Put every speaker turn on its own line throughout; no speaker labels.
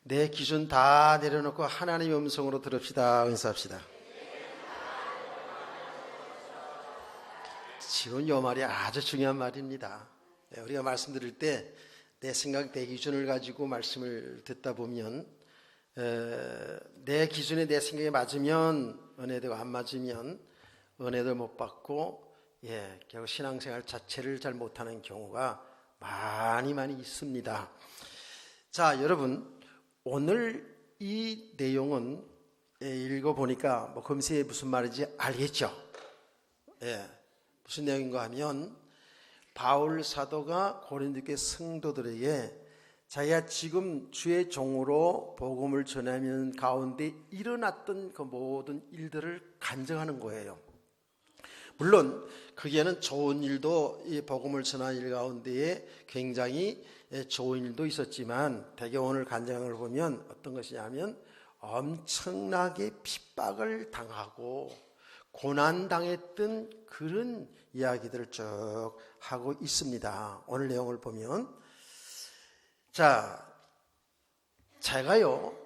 내 기준 다 내려놓고 하나님의 음성으로 들읍시다. 은사합시다. 지금 이 말이 아주 중요한 말입니다. 우리가 말씀드릴 때 내 생각, 내 기준을 가지고 말씀을 듣다 보면 내 기준에 내 생각에 맞으면 은혜되고 안 맞으면 은혜도 못 받고 결국 신앙생활 자체를 잘 못하는 경우가 많이 있습니다. 자, 여러분, 오늘 이 내용은 읽어보니까 금세 무슨 말인지 알겠죠? 무슨 내용인가 하면 바울 사도가 고린도교회 성도들에게 자기가 지금 주의 종으로 복음을 전하는 가운데 일어났던 그 모든 일들을 간증하는 거예요. 물론 거기에는 좋은 일도, 이 복음을 전하는 일 가운데에 굉장히 좋은 일도 있었지만 대개 오늘 간증을 보면 어떤 것이냐면 엄청나게 핍박을 당하고 고난당했던 그런 이야기들을 쭉 하고 있습니다. 오늘 내용을 보면, 자, 제가요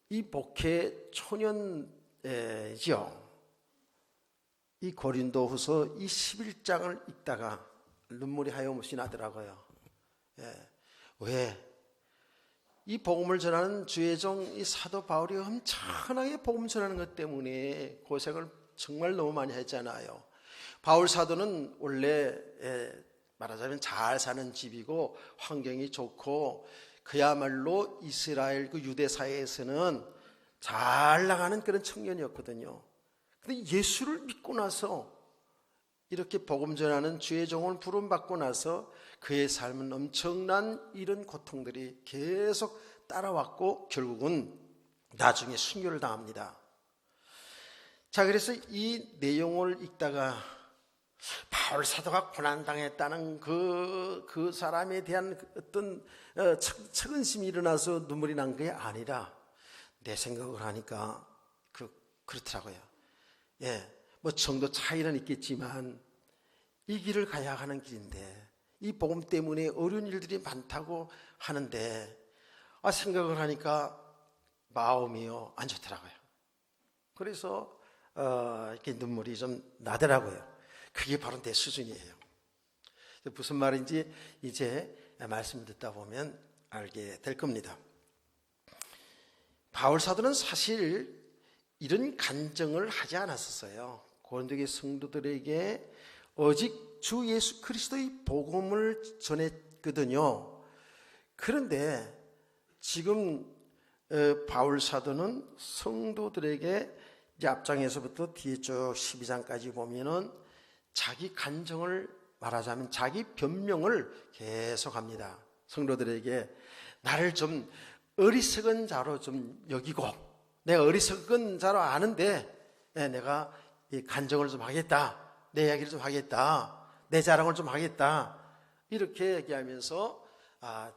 이 목회 초년이죠. 이 고린도후서 이 11장을 읽다가 눈물이 하염없이 나더라고요. 왜? 이 복음을 전하는 주의 종 이 사도 바울이 엄청나게 복음 전하는 것 때문에 고생을 정말 너무 많이 했잖아요. 바울 사도는 원래 말하자면 잘 사는 집이고 환경이 좋고 그야말로 이스라엘 그 유대 사회에서는 잘 나가는 그런 청년이었거든요. 근데 예수를 믿고 나서 이렇게 복음 전하는 주의 종을 부름받고 나서 그의 삶은 엄청난 이런 고통들이 계속 따라왔고 결국은 나중에 순교를 당합니다. 자, 그래서 이 내용을 읽다가 바울 사도가 고난당했다는 그 사람에 대한 어떤 측은심이 일어나서 눈물이 난 게 아니라 내 생각을 하니까 그렇더라고요. 뭐 정도 차이는 있겠지만 이 길을 가야 하는 길인데 이 복음 때문에 어려운 일들이 많다고 하는데 생각을 하니까 마음이요 안 좋더라고요. 그래서 이렇게 눈물이 좀 나더라고요. 그게 바로 내 수준이에요. 무슨 말인지 이제 말씀 듣다 보면 알게 될 겁니다. 바울 사도는 사실 이런 간증을 하지 않았었어요. 고린도교회 성도들에게 오직 주 예수 그리스도의 복음을 전했거든요. 그런데 지금 바울 사도는 성도들에게 이제 앞장에서부터 뒤에 쭉 12장까지 보면은 자기 간증을 말하자면 자기 변명을 계속합니다. 성도들에게 나를 좀 어리석은 자로 좀 여기고 내가 어리석은 자로 아는데 내가 이 간증을 좀 하겠다. 내 이야기를 좀 하겠다. 내 자랑을 좀 하겠다. 이렇게 얘기하면서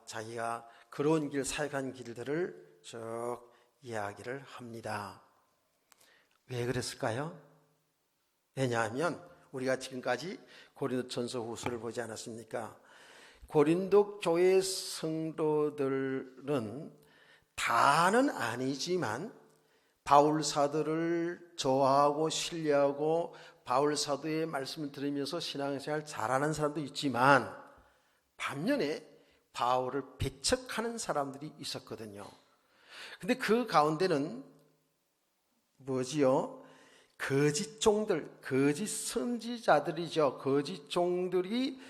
자기가 그런 길, 사역한 길들을 쭉 이야기를 합니다. 왜 그랬을까요? 왜냐하면 우리가 지금까지 고린도전서 후서를 보지 않았습니까? 고린도 교회 성도들은 다는 아니지만 바울 사도를 좋아하고 신뢰하고 바울 사도의 말씀을 들으면서 신앙생활 잘하는 사람도 있지만 반면에 바울을 배척하는 사람들이 있었거든요. 근데 그 가운데는 뭐지요? 거짓 종들, 거짓 선지자들이죠. 거짓 종들이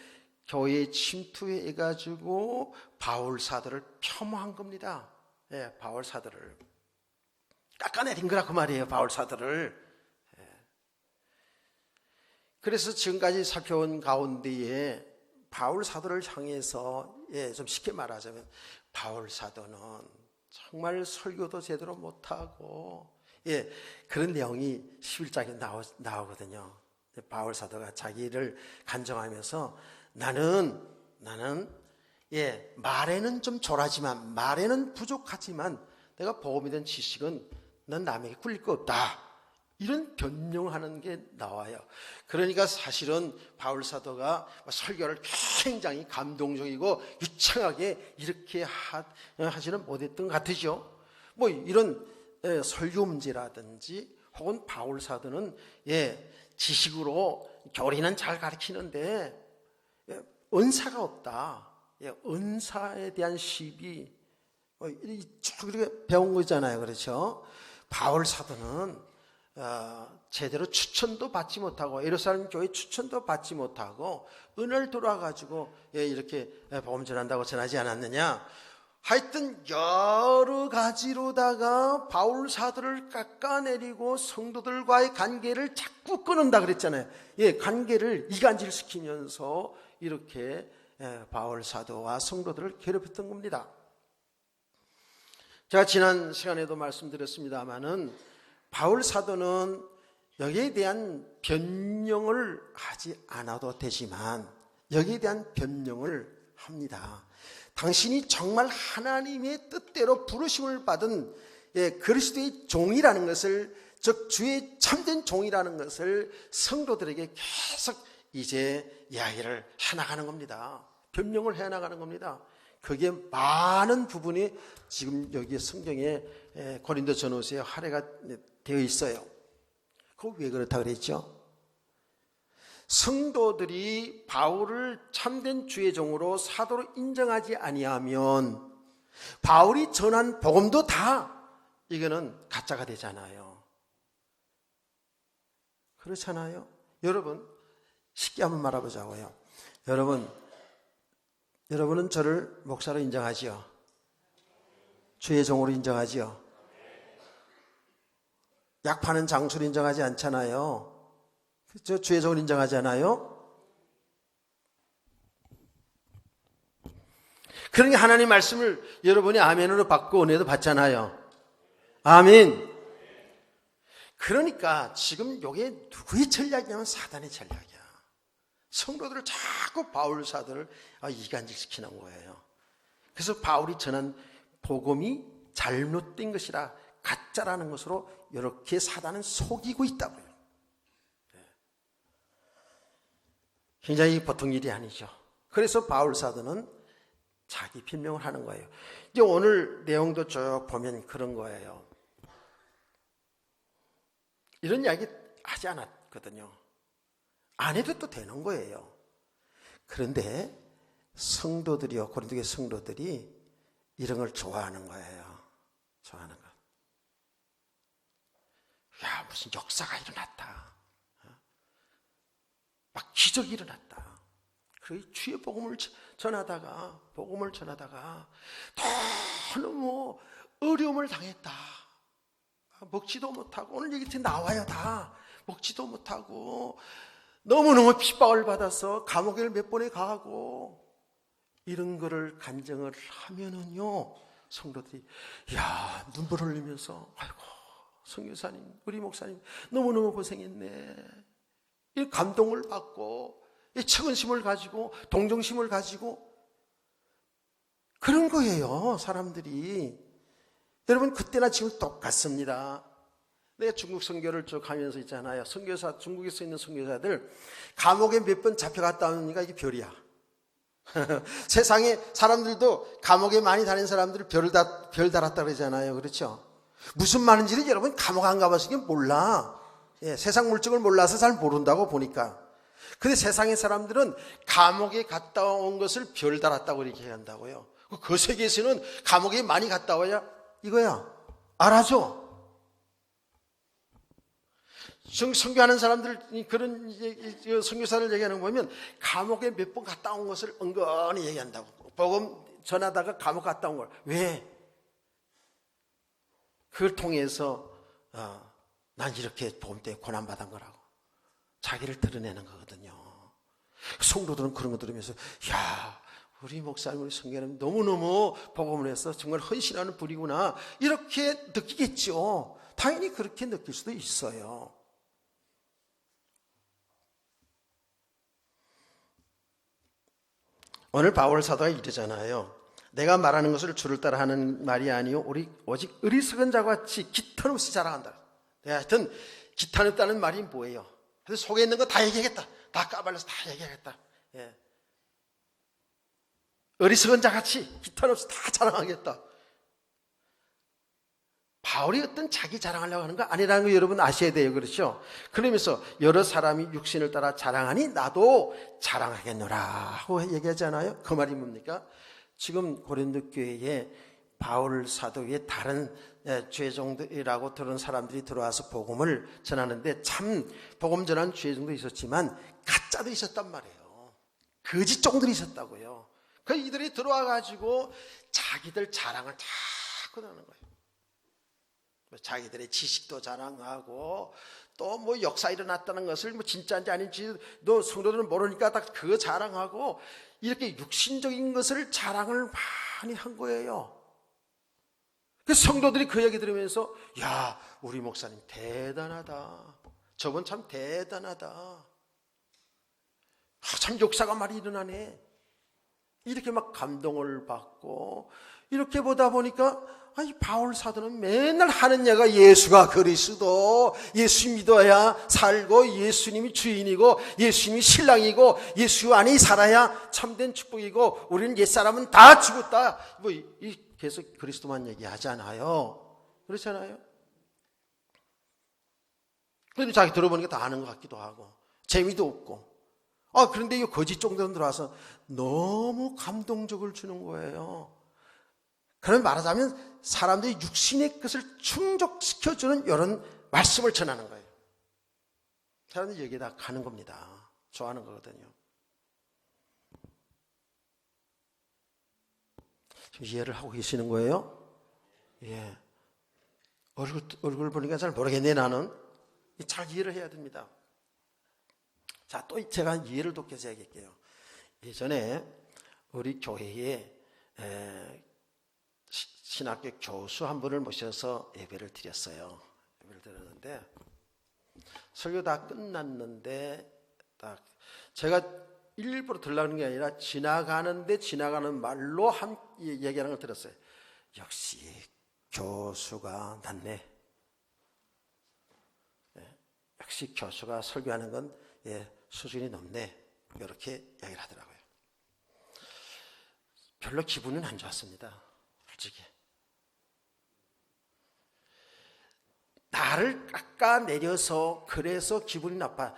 교회에 침투해가지고 바울 사도를 폄하한 겁니다. 바울 사도를 깎아내린 거라 그 말이에요. 바울 사도를. 그래서 지금까지 살펴온 가운데에 바울 사도를 향해서 좀 쉽게 말하자면 바울 사도는 정말 설교도 제대로 못하고 그런 내용이 11장에 나오거든요. 바울 사도가 자기를 간증하면서 나는 말에는 좀 졸하지만 말에는 부족하지만 내가 복음에 대한 지식은 넌 남에게 꿀릴 거 없다. 이런 변명하는 게 나와요. 그러니까 사실은 바울 사도가 설교를 굉장히 감동적이고 유창하게 이렇게 하지는 못했던 것 같으죠. 뭐 이런 설교 문제라든지 혹은 바울 사도는 지식으로 교리는 잘 가르치는데 은사가 없다. 은사에 대한 시비 쭉 이렇게 배운 거잖아요. 그렇죠? 바울 사도는 제대로 추천도 받지 못하고 예루살렘 교회 추천도 받지 못하고 은을 돌아가지고 이렇게 복음 전한다고 전하지 않았느냐. 하여튼 여러 가지로다가 바울 사도를 깎아내리고 성도들과의 관계를 자꾸 끊는다 그랬잖아요. 관계를 이간질시키면서 이렇게 바울 사도와 성도들을 괴롭혔던 겁니다. 제가 지난 시간에도 말씀드렸습니다마는 바울 사도는 여기에 대한 변명을 하지 않아도 되지만 여기에 대한 변명을 합니다. 당신이 정말 하나님의 뜻대로 부르심을 받은 그리스도의 종이라는 것을, 즉 주의 참된 종이라는 것을 성도들에게 계속 이제 이야기를 해나가는 겁니다. 변명을 해나가는 겁니다. 그게 많은 부분이 지금 여기 성경에 고린도전후서에 할애가 되어 있어요. 그거 왜 그렇다 그랬죠? 성도들이 바울을 참된 주의 종으로 사도로 인정하지 아니하면 바울이 전한 복음도 다 이거는 가짜가 되잖아요. 그렇잖아요. 여러분 쉽게 한번 말해보자고요. 여러분은 저를 목사로 인정하지요? 주의 종으로 인정하지요? 약 파는 장수로 인정하지 않잖아요. 저 주의 종을 인정하잖아요. 그러니까 하나님 말씀을 여러분이 아멘으로 받고 은혜도 받잖아요. 아멘. 그러니까 지금 이게 누구의 전략이냐면 사단의 전략이야. 성도들을 자꾸 바울 사도를 이간질시키는 거예요. 그래서 바울이 전한 복음이 잘못된 것이라 가짜라는 것으로 이렇게 사단은 속이고 있다고요. 굉장히 보통 일이 아니죠. 그래서 바울 사도는 자기 변명을 하는 거예요. 이제 오늘 내용도 쭉 보면 그런 거예요. 이런 이야기 하지 않았거든요. 안 해도 또 되는 거예요. 그런데 성도들이요, 고린도교회 성도들이 이런 걸 좋아하는 거예요. 좋아하는 거. 야, 무슨 역사가 일어났다. 막 기적이 일어났다. 그리고 주의 복음을 전하다가 너무 어려움을 당했다. 먹지도 못하고, 오늘 얘기 나와요. 다 먹지도 못하고 너무너무 핍박을 받아서 감옥에 몇 번에 가고 이런 거를 간증을 하면은요, 성도들이 눈물 흘리면서 아이고 선교사님, 우리 목사님 너무너무 고생했네. 이 감동을 받고 이 측은심을 가지고 동정심을 가지고 그런 거예요. 사람들이. 여러분 그때나 지금 똑같습니다. 내가 중국 선교를 쭉 가면서 있잖아요. 선교사, 중국에서 있는 선교사들 감옥에 몇 번 잡혀갔다 오니까 이게 별이야. 세상에 사람들도 감옥에 많이 다닌 사람들을 별 달았다 그러잖아요. 그렇죠? 무슨 말인지를 여러분 감옥 안 가봤으니까 몰라. 세상 물정을 몰라서 잘 모른다고 보니까. 근데 세상의 사람들은 감옥에 갔다 온 것을 별 달았다고 이렇게 한다고요. 그 세계에서는 감옥에 많이 갔다 와야 이거야. 알아줘. 선교하는 사람들, 그런 선교사를 얘기하는 거 보면 감옥에 몇 번 갔다 온 것을 은근히 얘기한다고. 복음 전하다가 감옥 갔다 온 걸. 왜? 그걸 통해서 난 이렇게 복음 때문에 고난받은 거라고. 자기를 드러내는 거거든요. 성도들은 그런 거 들으면서 우리 목사님, 우리 성교사님 너무너무 복음을 해서 정말 헌신하는 분이구나 이렇게 느끼겠죠. 당연히 그렇게 느낄 수도 있어요. 오늘 바울 사도가 이러잖아요. 내가 말하는 것을 주를 따라 하는 말이 아니요 오직 어리석은 자와 같이 깃털없이 자랑한다. 하여튼 기탄했다는 말이 뭐예요? 그래서 속에 있는 거 다 얘기하겠다. 다 까발려서 다 얘기하겠다. 예. 어리석은 자같이 기탄없이 다 자랑하겠다. 바울이 어떤 자기 자랑하려고 하는 거 아니라는 거 여러분 아셔야 돼요. 그렇죠? 그러면서 여러 사람이 육신을 따라 자랑하니 나도 자랑하겠노라 하고 얘기하잖아요. 그 말이 뭡니까? 지금 고린도 교회에 바울 사도 외에 다른 죄종들이라고 들은 사람들이 들어와서 복음을 전하는데 참 복음 전하는 죄종도 있었지만 가짜도 있었단 말이에요. 거짓 종들이 있었다고요. 그 이들이 들어와 가지고 자기들 자랑을 자꾸 하는 거예요. 자기들의 지식도 자랑하고 또 뭐 역사 일어났다는 것을 뭐 진짜인지 아닌지 너 성도들은 모르니까 딱 그거 자랑하고 이렇게 육신적인 것을 자랑을 많이 한 거예요. 그 성도들이 그 얘기 들으면서 야, 우리 목사님 대단하다. 저분 참 대단하다. 참 역사가 많이 일어나네. 이렇게 막 감동을 받고 이렇게 보다 보니까 이 바울 사도는 맨날 하는 얘가 예수가 그리스도, 예수 믿어야 살고 예수님이 주인이고 예수님이 신랑이고 예수 안에 살아야 참된 축복이고 우리는 옛사람은 다 죽었다. 뭐 계속 그리스도만 얘기하잖아요. 그렇잖아요. 그런데 자기 들어보니까 다 아는 것 같기도 하고 재미도 없고 그런데 이 거짓 종들은 들어와서 너무 감동적을 주는 거예요. 그런 말하자면 사람들이 육신의 것을 충족시켜주는 이런 말씀을 전하는 거예요. 사람들이 여기에다 가는 겁니다. 좋아하는 거거든요. 지금 이해를 하고 계시는 거예요? 예. 얼굴 보니까 잘 모르겠네, 나는. 잘 이해를 해야 됩니다. 자, 또 제가 이해를 돕기 위해서 얘기할게요. 예전에 우리 교회에 신학교 교수 한 분을 모셔서 예배를 드렸어요. 예배를 드렸는데 설교 다 끝났는데 딱 제가 일부러 들으려는 게 아니라 지나가는 말로 얘기하는 걸 들었어요. 역시 교수가 낫네. 역시 교수가 설교하는 건 수준이 높네. 이렇게 이야기를 하더라고요. 별로 기분은 안 좋았습니다. 솔직히. 나를 깎아내려서 그래서 기분이 나빠.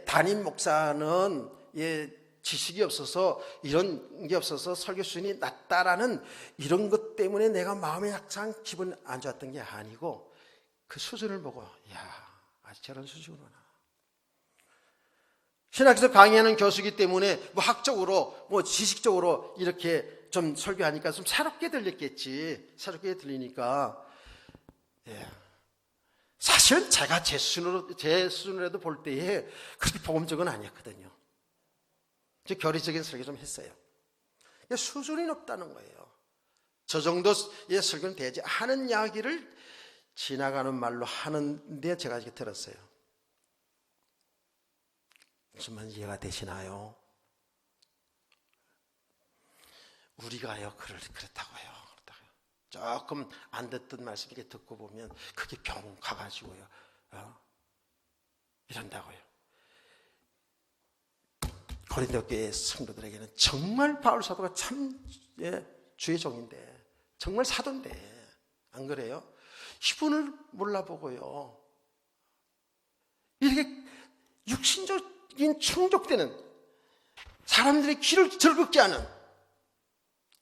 담임 목사는 지식이 없어서 이런 게 없어서 설교 수준이 낮다라는 이런 것 때문에 내가 마음에 항상 기분 안 좋았던 게 아니고 그 수준을 보고 아직 저런 수준이구나. 신학에서 강의하는 교수이기 때문에 뭐 학적으로 뭐 지식적으로 이렇게 좀 설교하니까 좀 새롭게 들렸겠지. 새롭게 들리니까 사실은 제가 제 수준으로도 볼 때에 그렇게 복음적은 아니었거든요. 교리적인 설교 좀 했어요. 수준이 높다는 거예요. 저 정도의 설교는 되지 하는 이야기를 지나가는 말로 하는데 제가 이렇게 들었어요. 무슨 말인지 이해가 되시나요? 우리가요, 그렇다고요. 조금 안 듣던 말씀 이렇게 듣고 보면 그게 병 가가지고요. 이런다고요. 고린도 교회 성도들에게는 정말 바울 사도가 참 주의 종인데 정말 사도인데 안 그래요? 이분을 몰라보고요. 이렇게 육신적인 충족되는 사람들의 귀를 즐겁게 하는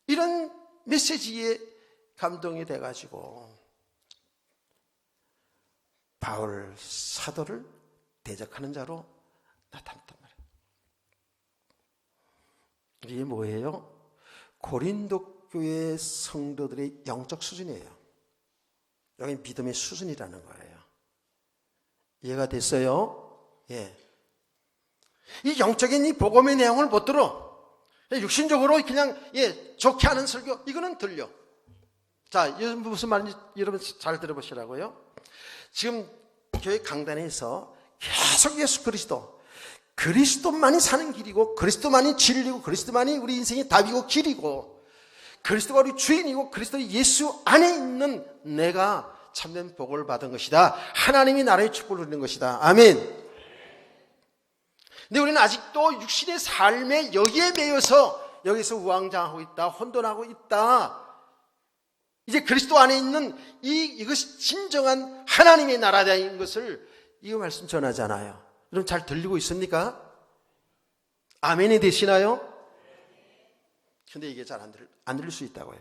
이런 메시지에 감동이 돼가지고 바울 사도를 대적하는 자로 나타났단 말이에요. 이게 뭐예요? 고린도 교회 성도들의 영적 수준이에요. 여기 믿음의 수준이라는 거예요. 이해가 됐어요? 이 영적인 이 복음의 내용을 못 들어. 육신적으로 그냥 좋게 하는 설교 이거는 들려. 자, 무슨 말인지 여러분 잘 들어보시라고요. 지금 교회 강단에서 계속 예수 그리스도만이 사는 길이고 그리스도만이 진리고 그리스도만이 우리 인생의 답이고 길이고 그리스도가 우리 주인이고 그리스도 예수 안에 있는 내가 참된 복을 받은 것이다. 하나님이 나라의 축복을 누리는 것이다. 아멘. 근데 우리는 아직도 육신의 삶에 여기에 매여서 여기서 우왕좌왕하고 있다. 혼돈하고 있다. 이제 그리스도 안에 있는 이것이 진정한 하나님의 나라다인 것을 이 말씀 전하잖아요. 여러분 잘 들리고 있습니까? 아멘이 되시나요? 근데 이게 잘 안 들릴 수 있다고요.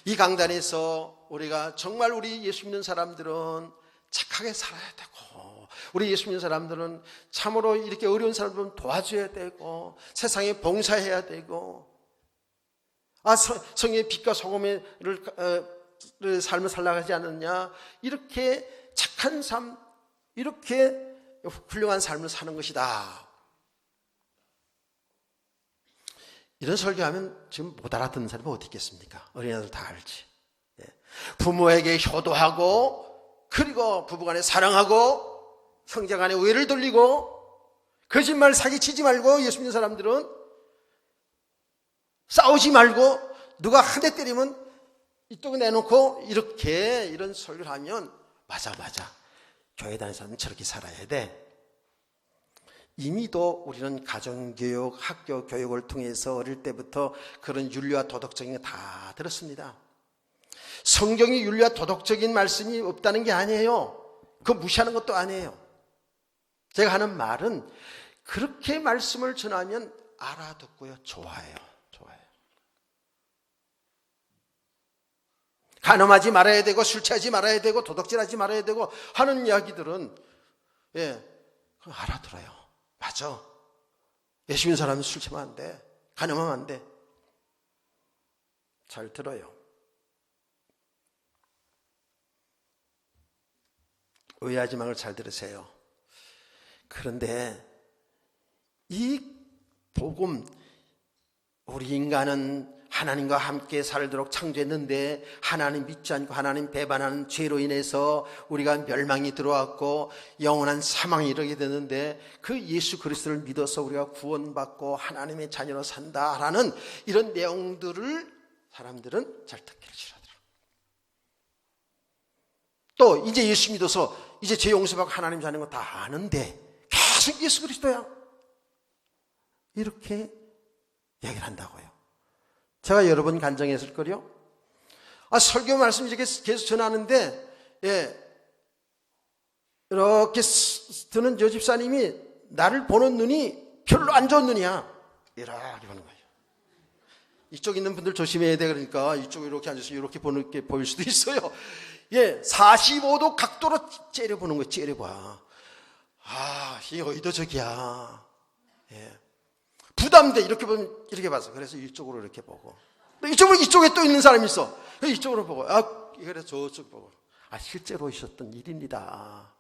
이 강단에서 우리가 정말 우리 예수 믿는 사람들은 착하게 살아야 되고, 우리 예수 믿는 사람들은 참으로 이렇게 어려운 사람들은 도와줘야 되고, 세상에 봉사해야 되고, 성의 빛과 소금의 삶을 살아가지 않느냐, 이렇게 착한 삶, 이렇게 훌륭한 삶을 사는 것이다. 이런 설교하면 지금 못 알아듣는 사람이 어디 있겠습니까? 어린아이들 다 알지. 부모에게 효도하고, 그리고 부부간에 사랑하고, 형제간에 우애를 돌리고, 거짓말 사기치지 말고, 예수 믿는 사람들은 싸우지 말고, 누가 한 대 때리면 이쪽에 내놓고, 이런 설교를 하면 맞아. 교회 다니는 사람은 저렇게 살아야 돼. 이미도 우리는 가정교육, 학교 교육을 통해서 어릴 때부터 그런 윤리와 도덕적인 거 다 들었습니다. 성경이 윤리와 도덕적인 말씀이 없다는 게 아니에요. 그거 무시하는 것도 아니에요. 제가 하는 말은 그렇게 말씀을 전하면 알아듣고요. 좋아해요. 간음하지 말아야 되고, 술 취하지 말아야 되고, 도덕질하지 말아야 되고 하는 이야기들은 알아들어요. 맞아. 예수 믿는 사람은 술 취하면 안 돼. 간음하면 안 돼. 잘 들어요. 의아하지 말고 잘 들으세요. 그런데 이 복음, 우리 인간은 하나님과 함께 살도록 창조했는데 하나님 믿지 않고 하나님 배반하는 죄로 인해서 우리가 멸망이 들어왔고 영원한 사망에 이르게 되는데, 그 예수 그리스도를 믿어서 우리가 구원받고 하나님의 자녀로 산다라는 이런 내용들을 사람들은 잘 듣기를 싫어하더라고요. 또 이제 예수 믿어서 이제 죄 용서받고 하나님 자녀인 거 다 아는데 계속 예수 그리스도야, 이렇게 얘기를 한다고요. 제가 여러 번 간증했을 거요. 설교 말씀 이렇게 계속 전하는데, 이렇게 드는 저 집사님이 나를 보는 눈이 별로 안 좋은 눈이야. 이렇게 보는 거예요. 이쪽 있는 분들 조심해야 돼. 그러니까 이쪽에 이렇게 앉아서 이렇게 보일 수도 있어요. 45도 각도로 째려보는 거예요. 째려봐. 이게 의도적이야. 부담돼. 이렇게 보면 이렇게 봐서. 그래서 이쪽으로 이렇게 보고. 또 이쪽에 또 있는 사람이 있어. 이쪽으로 보고. 그래서 저쪽 보고. 실제로 있었던 일입니다.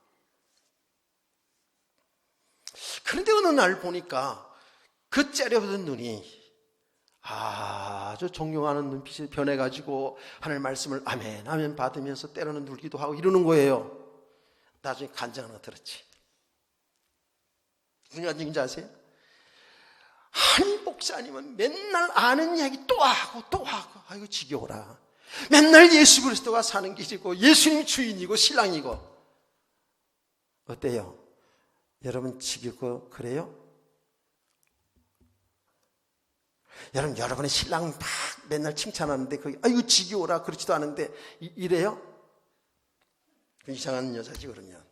그런데 어느 날 보니까 그 째려보던 눈이 아주 존경하는 눈빛이 변해가지고 하나님 말씀을 아멘, 아멘 받으면서 때로는 울기도 하고 이러는 거예요. 나중에 간증 하나 들었지. 무슨 간증인지 아세요? 한 목사님은 맨날 아는 이야기 또 하고 아이고 지겨워라. 맨날 예수 그리스도가 사는 길이고 예수님이 주인이고 신랑이고. 어때요? 여러분 지겹고 그래요? 여러분의 신랑 막 맨날 칭찬하는데 거기 아이고 지겨워라 그렇지도 않은데 이래요? 이상한 여자지 그러면.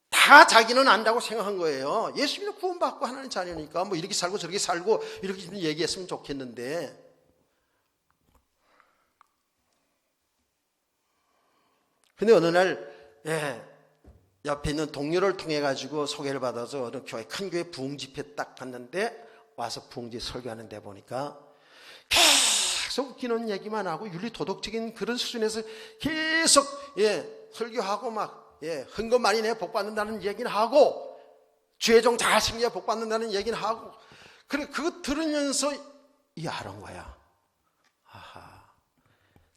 다 자기는 안다고 생각한 거예요. 예수님은 구원받고 하나님 자녀니까 뭐 이렇게 살고 저렇게 살고 이렇게 좀 얘기했으면 좋겠는데, 근데 어느 날 옆에 있는 동료를 통해 가지고 소개를 받아서 어느 교회, 큰 교회 부흥 집회 딱 갔는데 와서 부흥지 설교하는 데 보니까 계속 웃기는 얘기만 하고 윤리 도덕적인 그런 수준에서 계속 설교하고 막 헌금 많이 내야 복 받는다는 얘기는 하고 죄종 잘 챙겨야 복 받는다는 얘기는 하고, 그래 그거 들으면서 알은 거야. 아하,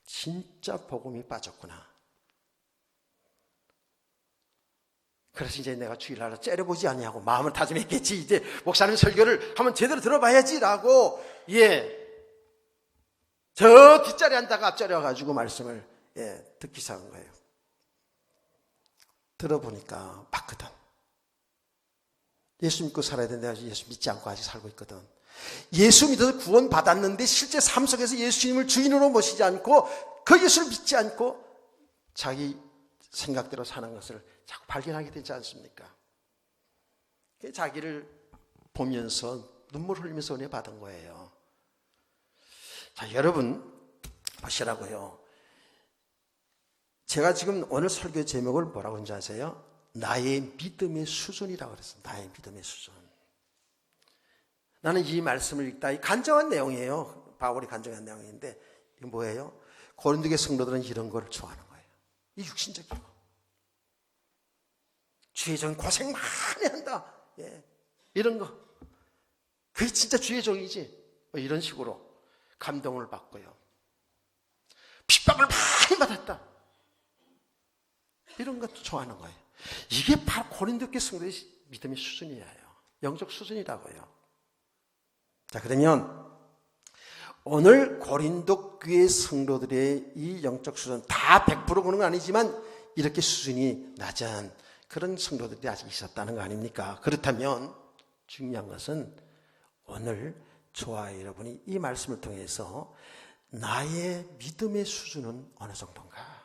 진짜 복음이 빠졌구나. 그래서 이제 내가 주일날 째려보지 않냐고 마음을 다짐했겠지. 이제 목사님 설교를 한번 제대로 들어봐야지라고 저 뒷자리에 앉다가 앞자리에 와가지고 말씀을 듣기 시작한 거예요. 들어보니까 맞거든. 예수 믿고 살아야 된다. 예수 믿지 않고 아직 살고 있거든. 예수 믿어서 구원 받았는데 실제 삶 속에서 예수님을 주인으로 모시지 않고 그 예수를 믿지 않고 자기 생각대로 사는 것을 자꾸 발견하게 되지 않습니까? 자기를 보면서 눈물 흘리면서 은혜 받은 거예요. 자, 여러분 보시라고요. 제가 지금 오늘 설교 제목을 뭐라고 하는지 아세요? 나의 믿음의 수준이라고 그랬어요. 나의 믿음의 수준. 나는 이 말씀을 읽다, 이 간증한 내용이에요. 바울이 간증한 내용인데 이게 뭐예요? 고린도의 성도들은 이런 걸 좋아하는 거예요. 이 육신적인 거. 주의 종 고생 많이 한다. 이런 거. 그게 진짜 주의 종이지. 이런 식으로 감동을 받고요. 핍박을 많이 받았다. 이런 것도 좋아하는 거예요. 이게 바로 고린도교 성도의 믿음의 수준이에요. 영적 수준이라고요. 자, 그러면 오늘 고린도 교회 성도들의 이 영적 수준 다 100% 그런 건 아니지만 이렇게 수준이 낮은 그런 성도들이 아직 있었다는 거 아닙니까? 그렇다면 중요한 것은 오늘 저와 여러분이 이 말씀을 통해서 나의 믿음의 수준은 어느 정도인가?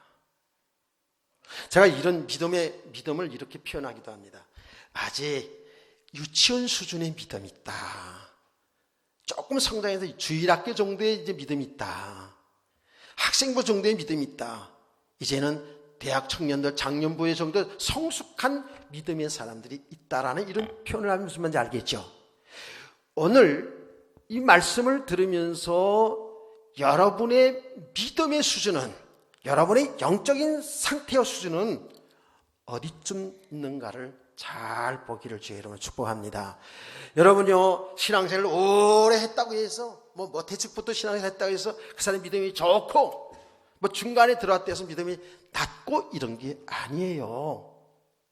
제가 이런 믿음을 이렇게 표현하기도 합니다. 아직 유치원 수준의 믿음이 있다. 조금 성장해서 주일학교 정도의 이제 믿음이 있다. 학생부 정도의 믿음이 있다. 이제는 대학 청년들, 장년부의 정도 성숙한 믿음의 사람들이 있다라는 이런 표현을 하면서 뭔지 알겠죠? 오늘 이 말씀을 들으면서 여러분의 믿음의 수준은, 여러분의 영적인 상태의 수준은 어디쯤 있는가를 잘 보기를 주의 이름으로 축복합니다. 여러분요, 신앙생활을 오래 했다고 해서 대책부터 신앙생활을 했다고 해서 그 사람의 믿음이 좋고 중간에 들어왔다 해서 믿음이 낮고 이런 게 아니에요.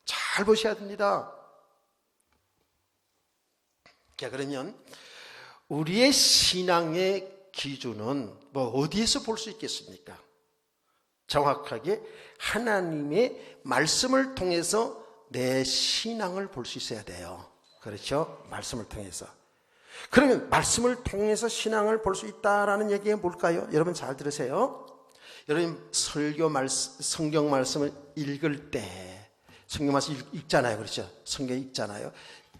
잘 보셔야 됩니다. 자, 그러면 우리의 신앙의 기준은 어디에서 볼 수 있겠습니까? 정확하게 하나님의 말씀을 통해서 내 신앙을 볼 수 있어야 돼요. 그렇죠? 말씀을 통해서. 그러면 말씀을 통해서 신앙을 볼 수 있다라는 얘기가 뭘까요? 여러분 잘 들으세요. 여러분 성경 말씀을 읽을 때 성경 말씀 읽잖아요. 그렇죠? 성경 읽잖아요.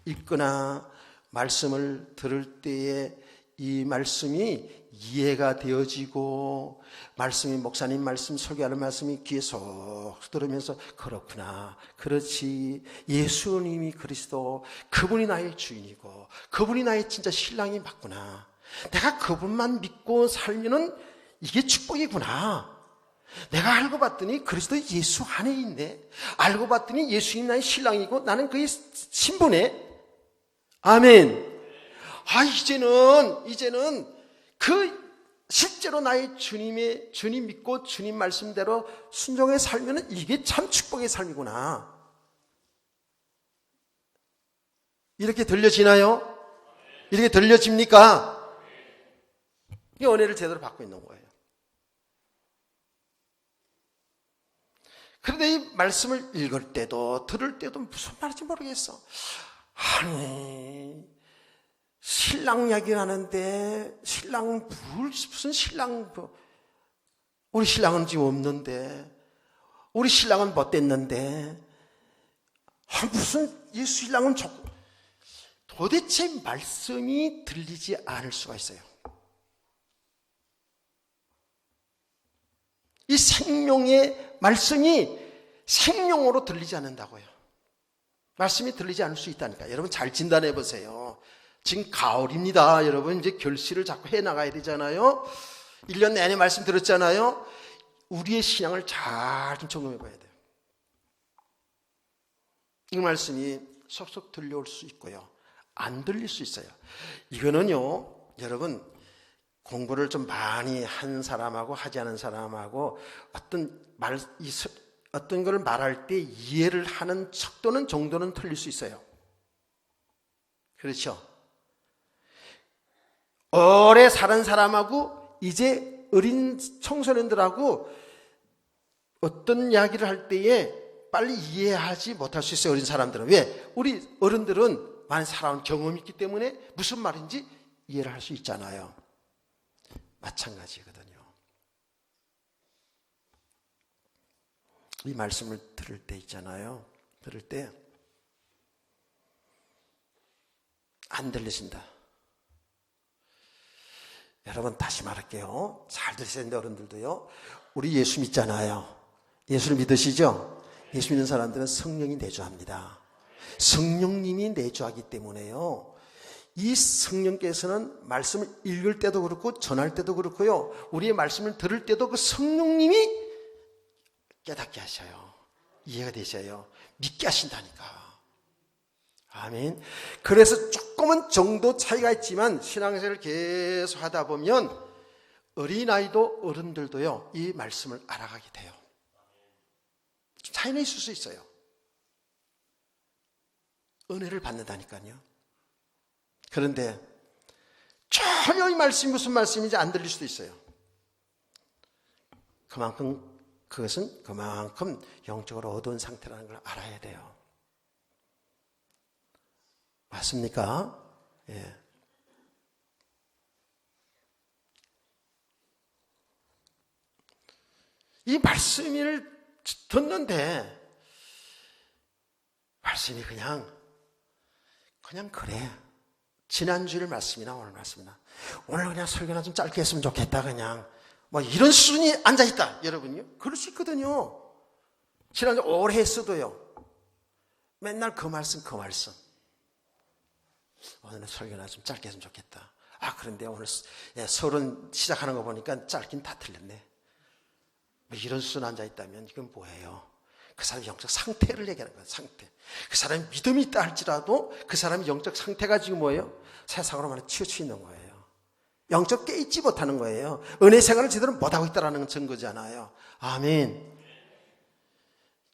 읽거나 말씀을 들을 때에 이 말씀이 이해가 되어지고 말씀이 목사님 말씀 설교하는 말씀이 귀에 쏙 들으면서 그렇구나, 그렇지, 예수님이 그리스도, 그분이 나의 주인이고 그분이 나의 진짜 신랑이 맞구나, 내가 그분만 믿고 살면은 이게 축복이구나, 내가 알고 봤더니 그리스도 예수 안에 있네, 알고 봤더니 예수님 나의 신랑이고 나는 그의 신부네. 아멘. 이제는 그 실제로 나의 주님 믿고 주님 말씀대로 순종해 살면 이게 참 축복의 삶이구나. 이렇게 들려지나요? 이렇게 들려집니까? 이 은혜를 제대로 받고 있는 거예요. 그런데 이 말씀을 읽을 때도 들을 때도 무슨 말인지 모르겠어. 아니, 신랑 이야기 하는데 무슨 신랑, 우리 신랑은 지금 없는데, 우리 신랑은 못됐는데, 무슨 예수 신랑은 도대체 말씀이 들리지 않을 수가 있어요. 이 생명의 말씀이 생명으로 들리지 않는다고요. 말씀이 들리지 않을 수 있다니까. 여러분 잘 진단해 보세요. 지금 가을입니다. 여러분 이제 결실을 자꾸 해나가야 되잖아요. 1년 내내 말씀 들었잖아요. 우리의 신앙을 잘 좀 점검해 봐야 돼요. 이 말씀이 속속 들려올 수 있고요, 안 들릴 수 있어요. 이거는요, 여러분 공부를 좀 많이 한 사람하고 하지 않은 사람하고 어떤 걸 말할 때 이해를 하는 척도는 정도는 틀릴 수 있어요. 그렇죠? 오래 살은 사람하고 이제 어린 청소년들하고 어떤 이야기를 할 때에 빨리 이해하지 못할 수 있어요. 어린 사람들은. 왜? 우리 어른들은 많이 살아온 경험이 있기 때문에 무슨 말인지 이해를 할 수 있잖아요. 마찬가지거든요. 이 말씀을 들을 때 있잖아요. 들을 때 안 들리신다. 여러분 다시 말할게요. 잘 들으셔야 되는데 어른들도요. 우리 예수 믿잖아요. 예수를 믿으시죠? 예수 믿는 사람들은 성령이 내주합니다. 성령님이 내주하기 때문에요. 이 성령께서는 말씀을 읽을 때도 그렇고 전할 때도 그렇고요. 우리의 말씀을 들을 때도 그 성령님이 깨닫게 하셔요. 이해가 되셔요. 믿게 하신다니까. 아멘. 그래서 조금은 정도 차이가 있지만 신앙생활을 계속 하다 보면 어린아이도 어른들도요. 이 말씀을 알아가게 돼요. 차이는 있을 수 있어요. 은혜를 받는다니까요. 그런데 전혀 이 말씀이 무슨 말씀인지 안 들릴 수도 있어요. 그것은 그만큼 영적으로 어두운 상태라는 걸 알아야 돼요. 맞습니까? 예. 이 말씀을 듣는데 말씀이 그냥 그래. 지난주일 말씀이나 오늘 말씀이나 오늘 그냥 설교나 좀 짧게 했으면 좋겠다 그냥 뭐 이런 수준이 앉아있다. 여러분요. 그럴 수 있거든요. 지난주 오래 했어도요. 맨날 그 말씀 오늘 설교나 좀 짧게 했으면 좋겠다. 그런데 오늘 서론 시작하는 거 보니까 짧긴 다 틀렸네. 뭐 이런 수준 앉아있다면 이건 뭐예요? 그 사람의 영적 상태를 얘기하는 거예요. 상태. 그 사람이 믿음이 있다 할지라도 그 사람의 영적 상태가 지금 뭐예요? 세상으로 말해 치우쳐 있는 거예요. 영적 깨있지 못하는 거예요. 은혜 생활을 제대로 못하고 있다는 증거잖아요. 아멘.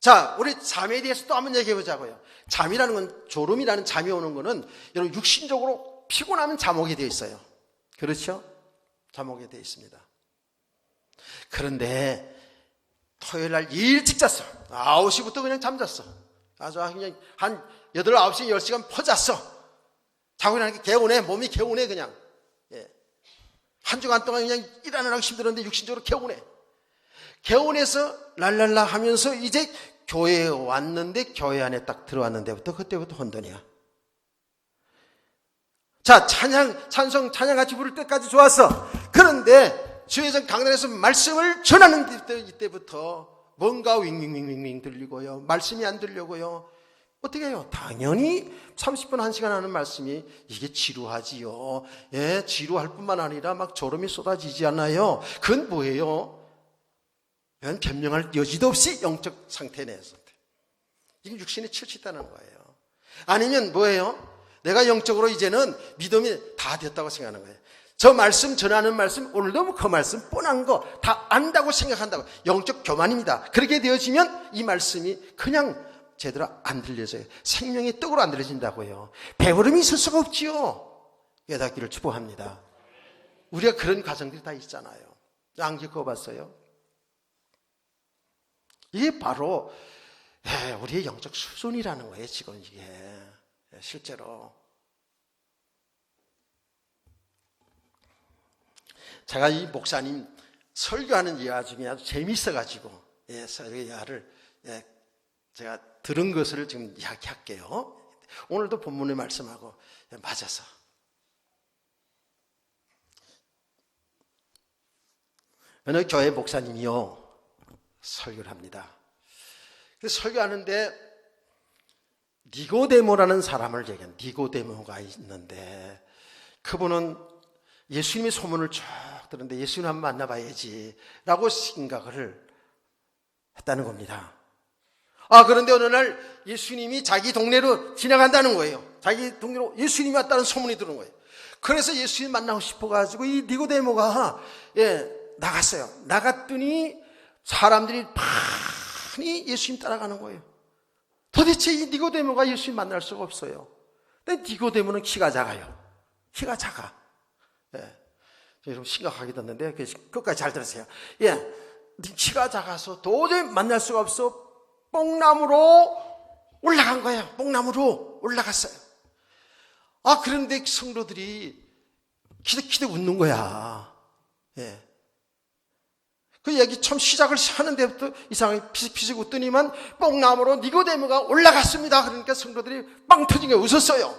자, 우리 잠에 대해서 또 한번 얘기해 보자고요. 잠이라는 건, 졸음이라는 잠이 오는 거는 여러분 육신적으로 피곤하면 잠 오게 되어 있어요. 그렇죠? 잠 오게 되어 있습니다. 그런데 토요일 날 일찍 잤어. 9시부터 그냥 잠잤어. 아주 그냥 한 8, 9시, 10시간 퍼잤어. 자고 일어나니까 개운해. 몸이 개운해 그냥. 예. 한 주간 동안 그냥 일하느라고 힘들었는데 육신적으로 개운해. 개운해서 랄랄라 하면서 이제 교회에 왔는데 교회 안에 딱 들어왔는데부터 그때부터 혼돈이야. 자, 찬송 찬양 같이 부를 때까지 좋았어. 그런데 주의성 강단에서 말씀을 전하는 이때부터 뭔가 윙윙윙윙 들리고요. 말씀이 안 들려고요. 어떻게 해요? 당연히 30분 1시간 하는 말씀이 이게 지루하지요. 예, 지루할 뿐만 아니라 막 졸음이 쏟아지지 않아요. 그건 뭐예요? 그건 변명할 여지도 없이 영적 상태 내에서 이게 육신에 치우치다는 거예요. 아니면 뭐예요? 내가 영적으로 이제는 믿음이 다 됐다고 생각하는 거예요. 저 말씀 전하는 말씀 오늘도 그 말씀 뻔한 거 다 안다고 생각한다고. 영적 교만입니다. 그렇게 되어지면 이 말씀이 그냥 제대로 안 들려져요. 생명의 떡으로 안 들려진다고요. 배부름이 있을 수가 없지요. 깨닫기를 축복합니다. 우리가 그런 과정들이 다 있잖아요. 안 겪어봤어요? 이게 바로 우리의 영적 수준이라는 거예요. 지금 이게 실제로. 제가 이 목사님 설교하는 예화 중에 아주 재미있어가지고 설교 예화를 제가 들은 것을 지금 이야기할게요. 오늘도 본문의 말씀하고 맞아서. 어느 교회 목사님이요 설교를 합니다. 설교하는데 니고데모라는 사람을 얘기해요. 니고데모가 있는데 그분은 예수님의 소문을 쭉 들었는데 예수님 한번 만나봐야지 라고 생각을 했다는 겁니다. 그런데 어느 날 예수님이 자기 동네로 지나간다는 거예요. 자기 동네로 예수님이 왔다는 소문이 들은 거예요. 그래서 예수님 만나고 싶어가지고 이 니고데모가 나갔어요. 나갔더니 사람들이 많이 예수님 따라가는 거예요. 도대체 이 니고데모가 예수님 만날 수가 없어요. 근데 니고데모는 키가 작아요. 키가 작아. 여러분 심각하게 됐는데 끝까지 잘 들으세요. 예, 키가 작아서 도저히 만날 수가 없어 뽕나무로 올라간 거예요. 뽕나무로 올라갔어요. 그런데 성도들이 키득키득 웃는 거야. 예. 그 얘기 처음 시작을 하는 데부터 이상하게 피식피식 웃더니만 뽕나무로 니고데모가 올라갔습니다. 그러니까 성도들이 빵 터진 게 웃었어요.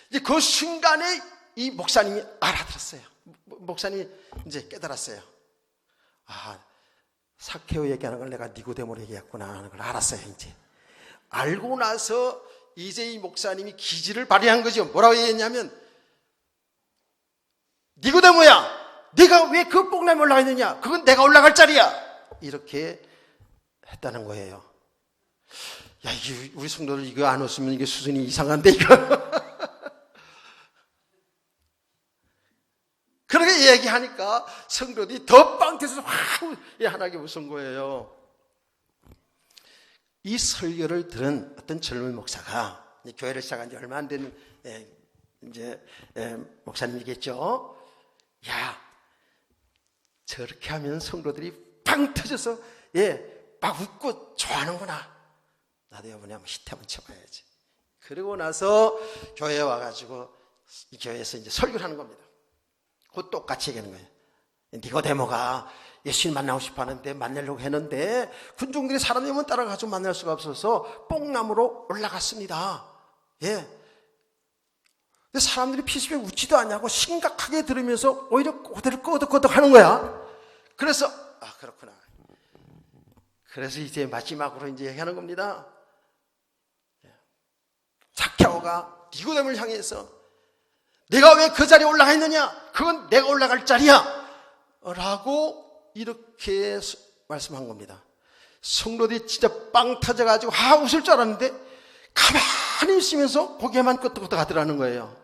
이제 그 순간에 이 목사님이 알아들었어요. 목사님이 이제 깨달았어요. 사케오 얘기하는 걸 내가 니고데모로 얘기했구나 하는 걸 알았어요. 이제 알고 나서 이제 이 목사님이 기지를 발휘한 거죠. 뭐라고 얘기했냐면, 니고데모야, 네가 왜 그 뽕나무에 올라가 있느냐? 그건 내가 올라갈 자리야. 이렇게 했다는 거예요. 야, 이게 우리 성도들 이거 안 웃으면 이게 수준이 이상한데 이거. 그렇게 얘기하니까 성도들이 더 빵 터져서 확 환하게 웃은 거예요. 이 설교를 들은 어떤 젊은 목사가, 교회를 시작한 지 얼마 안 된 목사님이겠죠. 야, 저렇게 하면 성도들이 빵 터져서 막 웃고 좋아하는구나. 나도 이번에 한번 히트 한번 쳐봐야지. 그러고 나서 교회에 와가지고 이 교회에서 이제 설교를 하는 겁니다. 그 똑같이 얘기하는 거예요. 니고데모가 예수님 만나고 싶어 하는데 만나려고 했는데 군중들이 사람이 오면 따라가서 만날 수가 없어서 뽕나무로 올라갔습니다. 예. 근데 사람들이 피식에 웃지도 않냐고 심각하게 들으면서 오히려 꼬들꼬들 하는 거야. 그래서 그렇구나. 그래서 이제 마지막으로 이제 얘기하는 겁니다. 사케오가 니고데모를 향해서 내가 왜 그 자리에 올라가 있느냐? 그건 내가 올라갈 자리야. 라고 이렇게 말씀한 겁니다. 성도들이 진짜 빵 터져가지고 웃을 줄 알았는데 가만히 있으면서 고개만 끄덕끄덕 하더라는 거예요.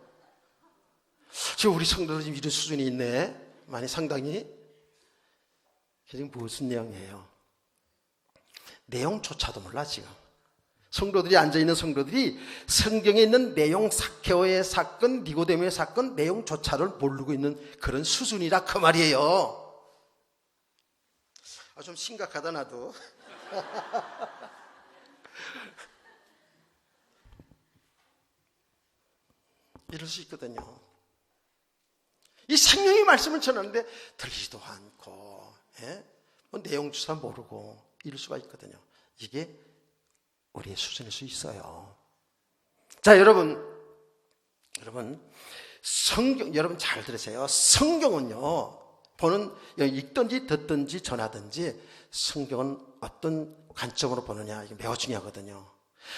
지금 우리 성도들 지금 이런 수준이 있네. 많이 상당히. 지금 무슨 내용이에요? 내용조차도 몰라 지금. 성도들이 앉아있는 성도들이 성경에 있는 내용, 사케오의 사건, 니고데모의 사건 내용조차를 모르고 있는 그런 수준이라 그 말이에요. 좀 심각하다 나도. 이럴 수 있거든요. 이 생명의 말씀을 전하는데 들리지도 않고 뭐 내용조차 모르고 이럴 수가 있거든요. 이게 우리의 수준일 수 있어요. 자, 여러분 성경, 여러분 잘 들으세요. 성경은요, 읽든지 듣든지 전하든지 성경은 어떤 관점으로 보느냐, 이게 매우 중요하거든요.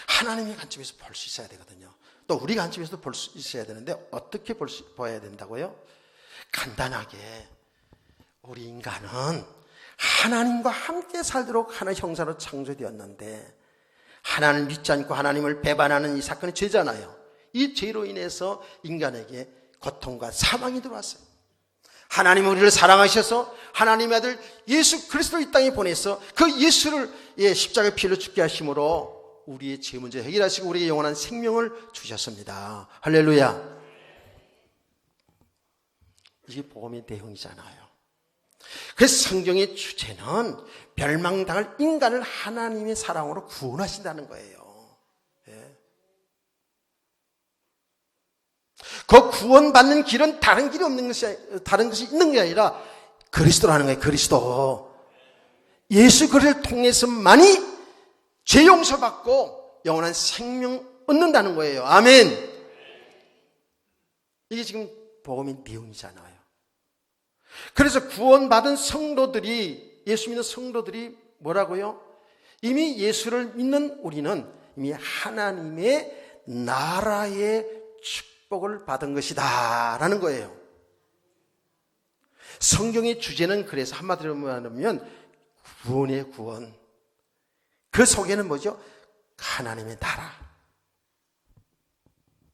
하나님의 관점에서 볼 수 있어야 되거든요. 또 우리 관점에서도 볼 수 있어야 되는데 어떻게 봐야 된다고요? 간단하게 우리 인간은 하나님과 함께 살도록 하나의 형상으로 창조되었는데 하나님을 믿지 않고 하나님을 배반하는 이 사건이 죄잖아요. 이 죄로 인해서 인간에게 고통과 사망이 들어왔어요. 하나님은 우리를 사랑하셔서 하나님의 아들 예수 그리스도를 이 땅에 보내서 그 예수를 십자가의 피로 죽게 하심으로 우리의 죄 문제 해결하시고 우리에게 영원한 생명을 주셨습니다. 할렐루야. 이게 복음의 내용이잖아요. 그래서 성경의 주제는 멸망당할 인간을 하나님의 사랑으로 구원하신다는 거예요. 그 구원받는 길은 다른 길이 없는 다른 것이 있는 게 아니라 그리스도라는 거예요. 그리스도. 예수 그리스도를 통해서만이 죄 용서받고 영원한 생명 얻는다는 거예요. 아멘. 이게 지금 복음의 내용이잖아요. 그래서 구원받은 성도들이, 예수 믿는 성도들이 뭐라고요? 이미 예수를 믿는 우리는 이미 하나님의 나라의 축복을 받은 것이다 라는 거예요. 성경의 주제는 그래서 한마디로 말하면 구원의 구원. 그 속에는 뭐죠? 하나님의 나라.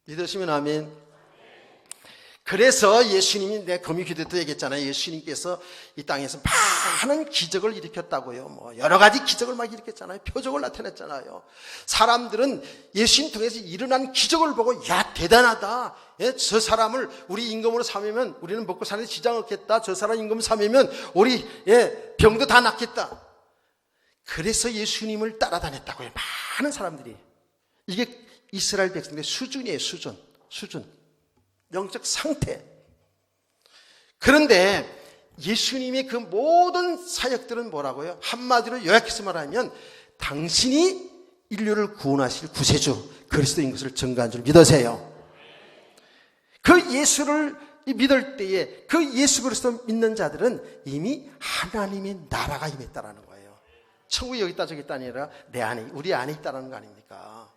믿으시면 아멘. 그래서 예수님이 내가 금요 기도 때 얘기했잖아요. 예수님께서 이 땅에서 많은 기적을 일으켰다고요. 뭐 여러 가지 기적을 막 일으켰잖아요. 표적을 나타냈잖아요. 사람들은 예수님 통해서 일어난 기적을 보고 야 대단하다. 예, 저 사람을 우리 임금으로 삼으면 우리는 먹고 사는 데 지장 없겠다. 저 사람 임금 삼으면 우리 병도 다 낫겠다. 그래서 예수님을 따라다녔다고요. 많은 사람들이. 이게 이스라엘 백성들의 수준이에요. 수준. 영적 상태. 그런데 예수님의 그 모든 사역들은 뭐라고요? 한마디로 요약해서 말하면 당신이 인류를 구원하실 구세주 그리스도인 것을 증거한 줄 믿으세요. 그 예수를 믿을 때에 그 예수 그리스도 믿는 자들은 이미 하나님의 나라가 임했다라는 거예요. 천국이 여기 있다 저기 있다 아니라 내 안에 우리 안에 있다라는 거 아닙니까?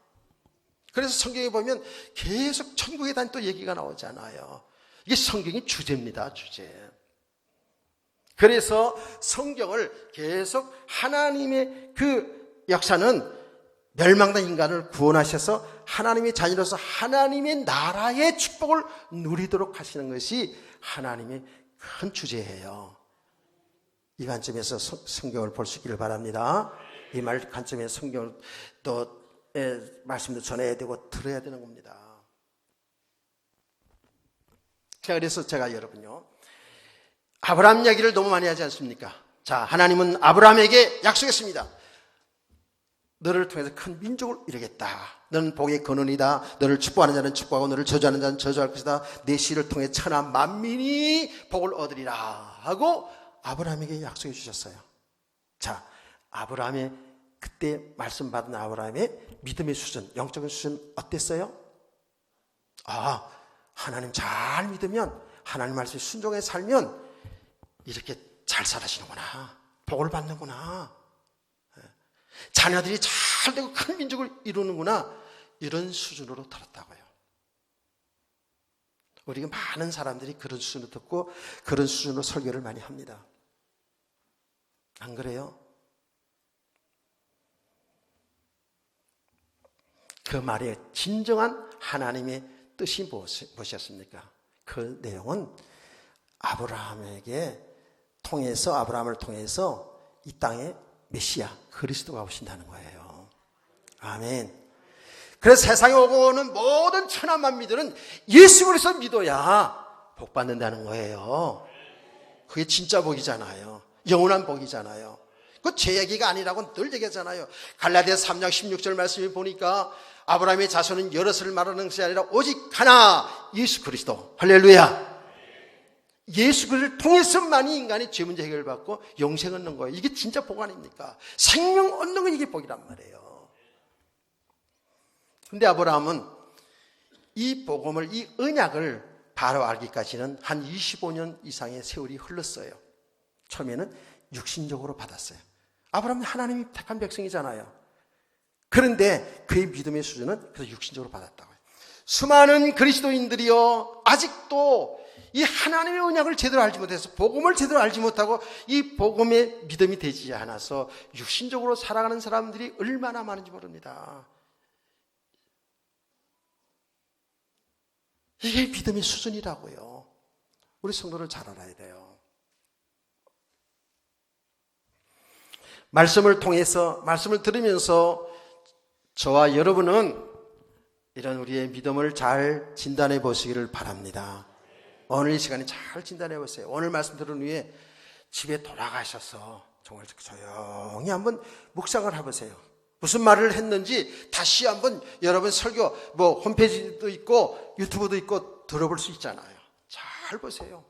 그래서 성경에 보면 계속 천국에 대한 또 얘기가 나오잖아요. 이게 성경의 주제입니다. 주제. 그래서 성경을 계속 하나님의 그 역사는 멸망된 인간을 구원하셔서 하나님의 자녀로서 하나님의 나라의 축복을 누리도록 하시는 것이 하나님의 큰 주제예요. 이 관점에서 성경을 볼 수 있기를 바랍니다. 이 관점에서 성경을 또 말씀도 전해야 되고 들어야 되는 겁니다. 그래서 제가 여러분요, 아브라함 이야기를 너무 많이 하지 않습니까? 자, 하나님은 아브라함에게 약속했습니다. 너를 통해서 큰 민족을 이루겠다. 너는 복의 근원이다. 너를 축복하는 자는 축복하고 너를 저주하는 자는 저주할 것이다. 내 씨를 통해 천하 만민이 복을 얻으리라 하고 아브라함에게 약속해 주셨어요. 자, 아브라함의 그때 말씀 받은 아브라함의 믿음의 수준, 영적인 수준 어땠어요? 아, 하나님 잘 믿으면, 하나님 말씀에 순종해 살면 이렇게 잘 살아지는구나. 복을 받는구나. 자녀들이 잘 되고 큰 민족을 이루는구나. 이런 수준으로 들었다고요. 우리가 많은 사람들이 그런 수준으로 듣고 그런 수준으로 설교를 많이 합니다. 안 그래요? 그 말에 진정한 하나님의 뜻이 무엇이었습니까? 그 내용은 아브라함을 통해서 이 땅에 메시아 그리스도가 오신다는 거예요. 아멘. 그래서 세상에 오고 오는 모든 천하 만민들은 예수 그리스도 믿어야 복 받는다는 거예요. 그게 진짜 복이잖아요. 영원한 복이잖아요. 그 제 얘기가 아니라고 늘 얘기하잖아요. 갈라디아서 3장 16절 말씀을 보니까 아브라함의 자손은 여럿을 말하는 것이 아니라 오직 하나, 예수 그리스도. 할렐루야. 예수 그리스도를 통해서만이 인간이 죄 문제 해결받고 영생 얻는 거예요. 이게 진짜 복 아닙니까? 생명 얻는 건 이게 복이란 말이에요. 근데 아브라함은 이 복음을, 이 언약을 바로 알기까지는 한 25년 이상의 세월이 흘렀어요. 처음에는 육신적으로 받았어요. 아브라함은 하나님이 택한 백성이잖아요. 그런데 그의 믿음의 수준은 그래서 육신적으로 받았다고요. 수많은 그리스도인들이요, 아직도 이 하나님의 언약을 제대로 알지 못해서, 복음을 제대로 알지 못하고 이 복음의 믿음이 되지 않아서 육신적으로 살아가는 사람들이 얼마나 많은지 모릅니다. 이게 믿음의 수준이라고요. 우리 성도를 잘 알아야 돼요. 말씀을 통해서, 말씀을 들으면서 저와 여러분은 이런 우리의 믿음을 잘 진단해 보시기를 바랍니다. 오늘 이 시간에 잘 진단해 보세요. 오늘 말씀 들은 후에 집에 돌아가셔서 정말 조용히 한번 묵상을 해보세요. 무슨 말을 했는지 다시 한번 여러분 설교 홈페이지도 있고 유튜브도 있고 들어볼 수 있잖아요. 잘 보세요.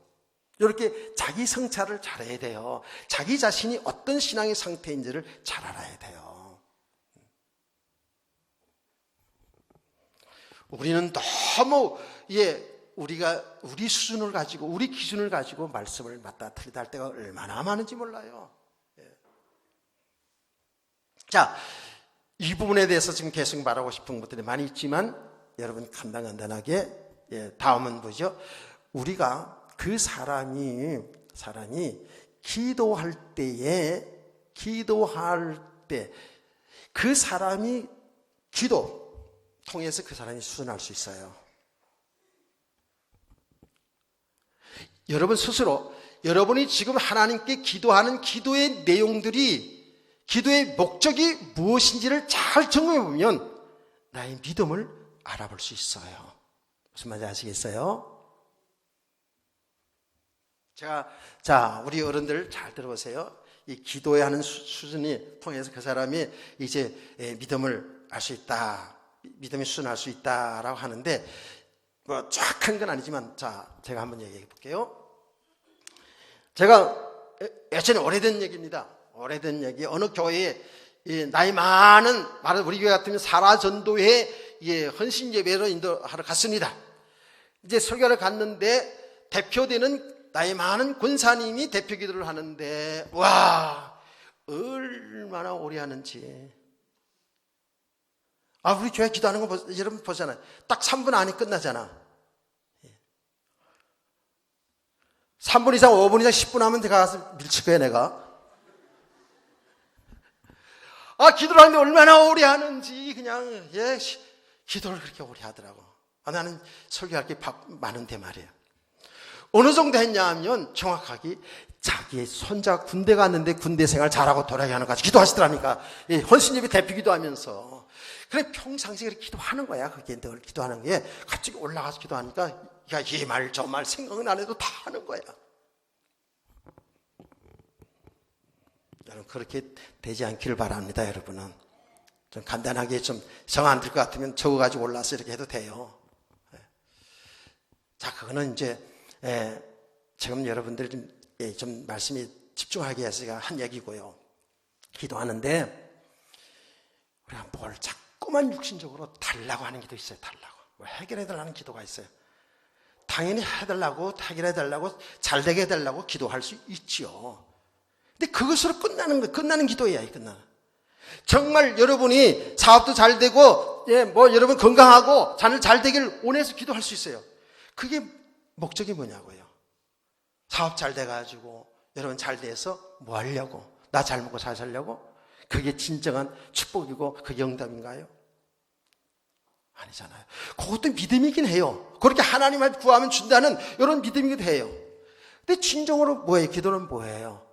이렇게 자기 성찰을 잘해야 돼요. 자기 자신이 어떤 신앙의 상태인지를 잘 알아야 돼요. 우리는 너무 우리가 우리 수준을 가지고, 우리 기준을 가지고 말씀을 맞다 틀리다 할 때가 얼마나 많은지 몰라요. 자, 이 부분에 대해서 지금 계속 말하고 싶은 것들이 많이 있지만 여러분 간단하게 다음은 뭐죠? 우리가 그 사람이 기도할 때 그 사람이 기도 통해서 그 사람이 수준할 수 있어요. 여러분 스스로 여러분이 지금 하나님께 기도하는 기도의 내용들이, 기도의 목적이 무엇인지를 잘 점검해 보면 나의 믿음을 알아볼 수 있어요. 무슨 말인지 아시겠어요? 우리 어른들 잘 들어보세요. 이 기도해야 하는 수준이 통해서 그 사람이 이제 믿음을 알 수 있다, 믿음의 수준을 알 수 있다라고 하는데, 뭐 정확한 건 아니지만, 제가 한번 얘기해 볼게요. 제가 예전에 오래된 얘기입니다. 오래된 얘기. 어느 교회에 나이 많은, 우리 교회 같으면 사라전도회 헌신 예배로 인도하러 갔습니다. 이제 설교를 갔는데 대표되는 나이 많은 권사님이 대표 기도를 하는데, 와, 얼마나 오래 하는지. 우리 교회 기도하는 거 여러분 보잖아요. 딱 3분 안에 끝나잖아. 3분 이상, 5분 이상, 10분 하면 내가 가서 밀칠 거야, 내가. 기도를 하는데 얼마나 오래 하는지, 그냥, 기도를 그렇게 오래 하더라고. 나는 설교할 게 많은데 말이에요. 어느 정도 했냐 하면 정확하게 자기의 손자 군대 갔는데 군대 생활 잘하고 돌아가게 하는 것까지 기도하시더라니까. 헌신예배 대표 기도하면서. 그래, 평상시에 그렇게 기도하는 거야. 그게 늘 기도하는 게. 갑자기 올라가서 기도하니까, 이 말, 저 말 생각은 안 해도 다 하는 거야. 여러분, 그렇게 되지 않기를 바랍니다, 여러분은. 좀 간단하게 좀 정 안 될 것 같으면 적어가지고 올라서 이렇게 해도 돼요. 그거는 이제, 지금 여러분들 좀 말씀에 집중하기 위해서 제가 한 얘기고요. 기도하는데, 우리가 뭘 자꾸만 육신적으로 달라고 하는 기도 있어요, 달라고. 뭐 해결해달라는 기도가 있어요. 당연히 해달라고, 해결해달라고, 잘되게 해달라고 기도할 수 있지요. 근데 그것으로 끝나는 기도예요, 끝나는. 정말 여러분이 사업도 잘 되고, 여러분 건강하고, 자녀 잘 되길 원해서 기도할 수 있어요. 그게 목적이 뭐냐고요. 사업 잘 돼가지고, 여러분 잘 돼서 뭐 하려고? 나 잘 먹고 잘 살려고? 그게 진정한 축복이고, 그게 응답인가요? 아니잖아요. 그것도 믿음이긴 해요. 그렇게 하나님을 구하면 준다는 이런 믿음이기도 해요. 근데 진정으로 뭐예요? 기도는 뭐예요?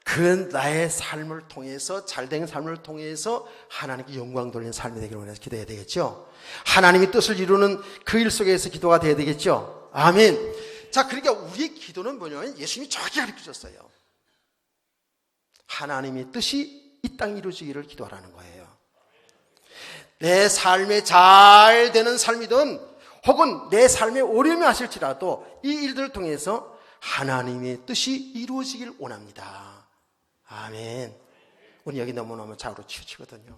그 나의 삶을 통해서, 잘된 삶을 통해서 하나님께 영광 돌리는 삶이 되기를 원해서 기도해야 되겠죠. 하나님의 뜻을 이루는 그 일 속에서 기도가 돼야 되겠죠. 아멘. 그러니까 우리의 기도는 뭐냐면 예수님이 정확히 가르쳐줬어요. 하나님의 뜻이 이 땅에 이루어지기를 기도하라는 거예요. 내 삶에 잘 되는 삶이든 혹은 내 삶에 어려움이 왔을지라도 이 일들을 통해서 하나님의 뜻이 이루어지길 원합니다. 아멘. 우리 여기 너무너무 좌우로 치우치거든요.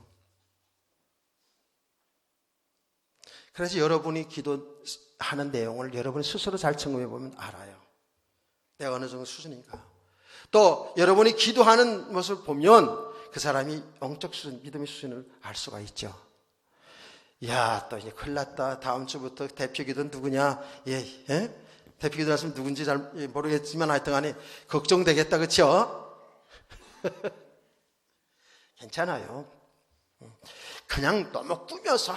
그래서 여러분이 기도하는 내용을 여러분이 스스로 잘 점검해 보면 알아요. 내가 어느 정도 수준인가. 또 여러분이 기도하는 모습을 보면 그 사람이 영적 수준, 믿음의 수준을 알 수가 있죠. 또 이제 큰일 났다. 다음 주부터 대표 기도는 누구냐? 대표 기도 하시면 누군지 잘 모르겠지만 하여튼 간에 걱정되겠다. 그렇죠? 괜찮아요. 그냥 너무 꾸며서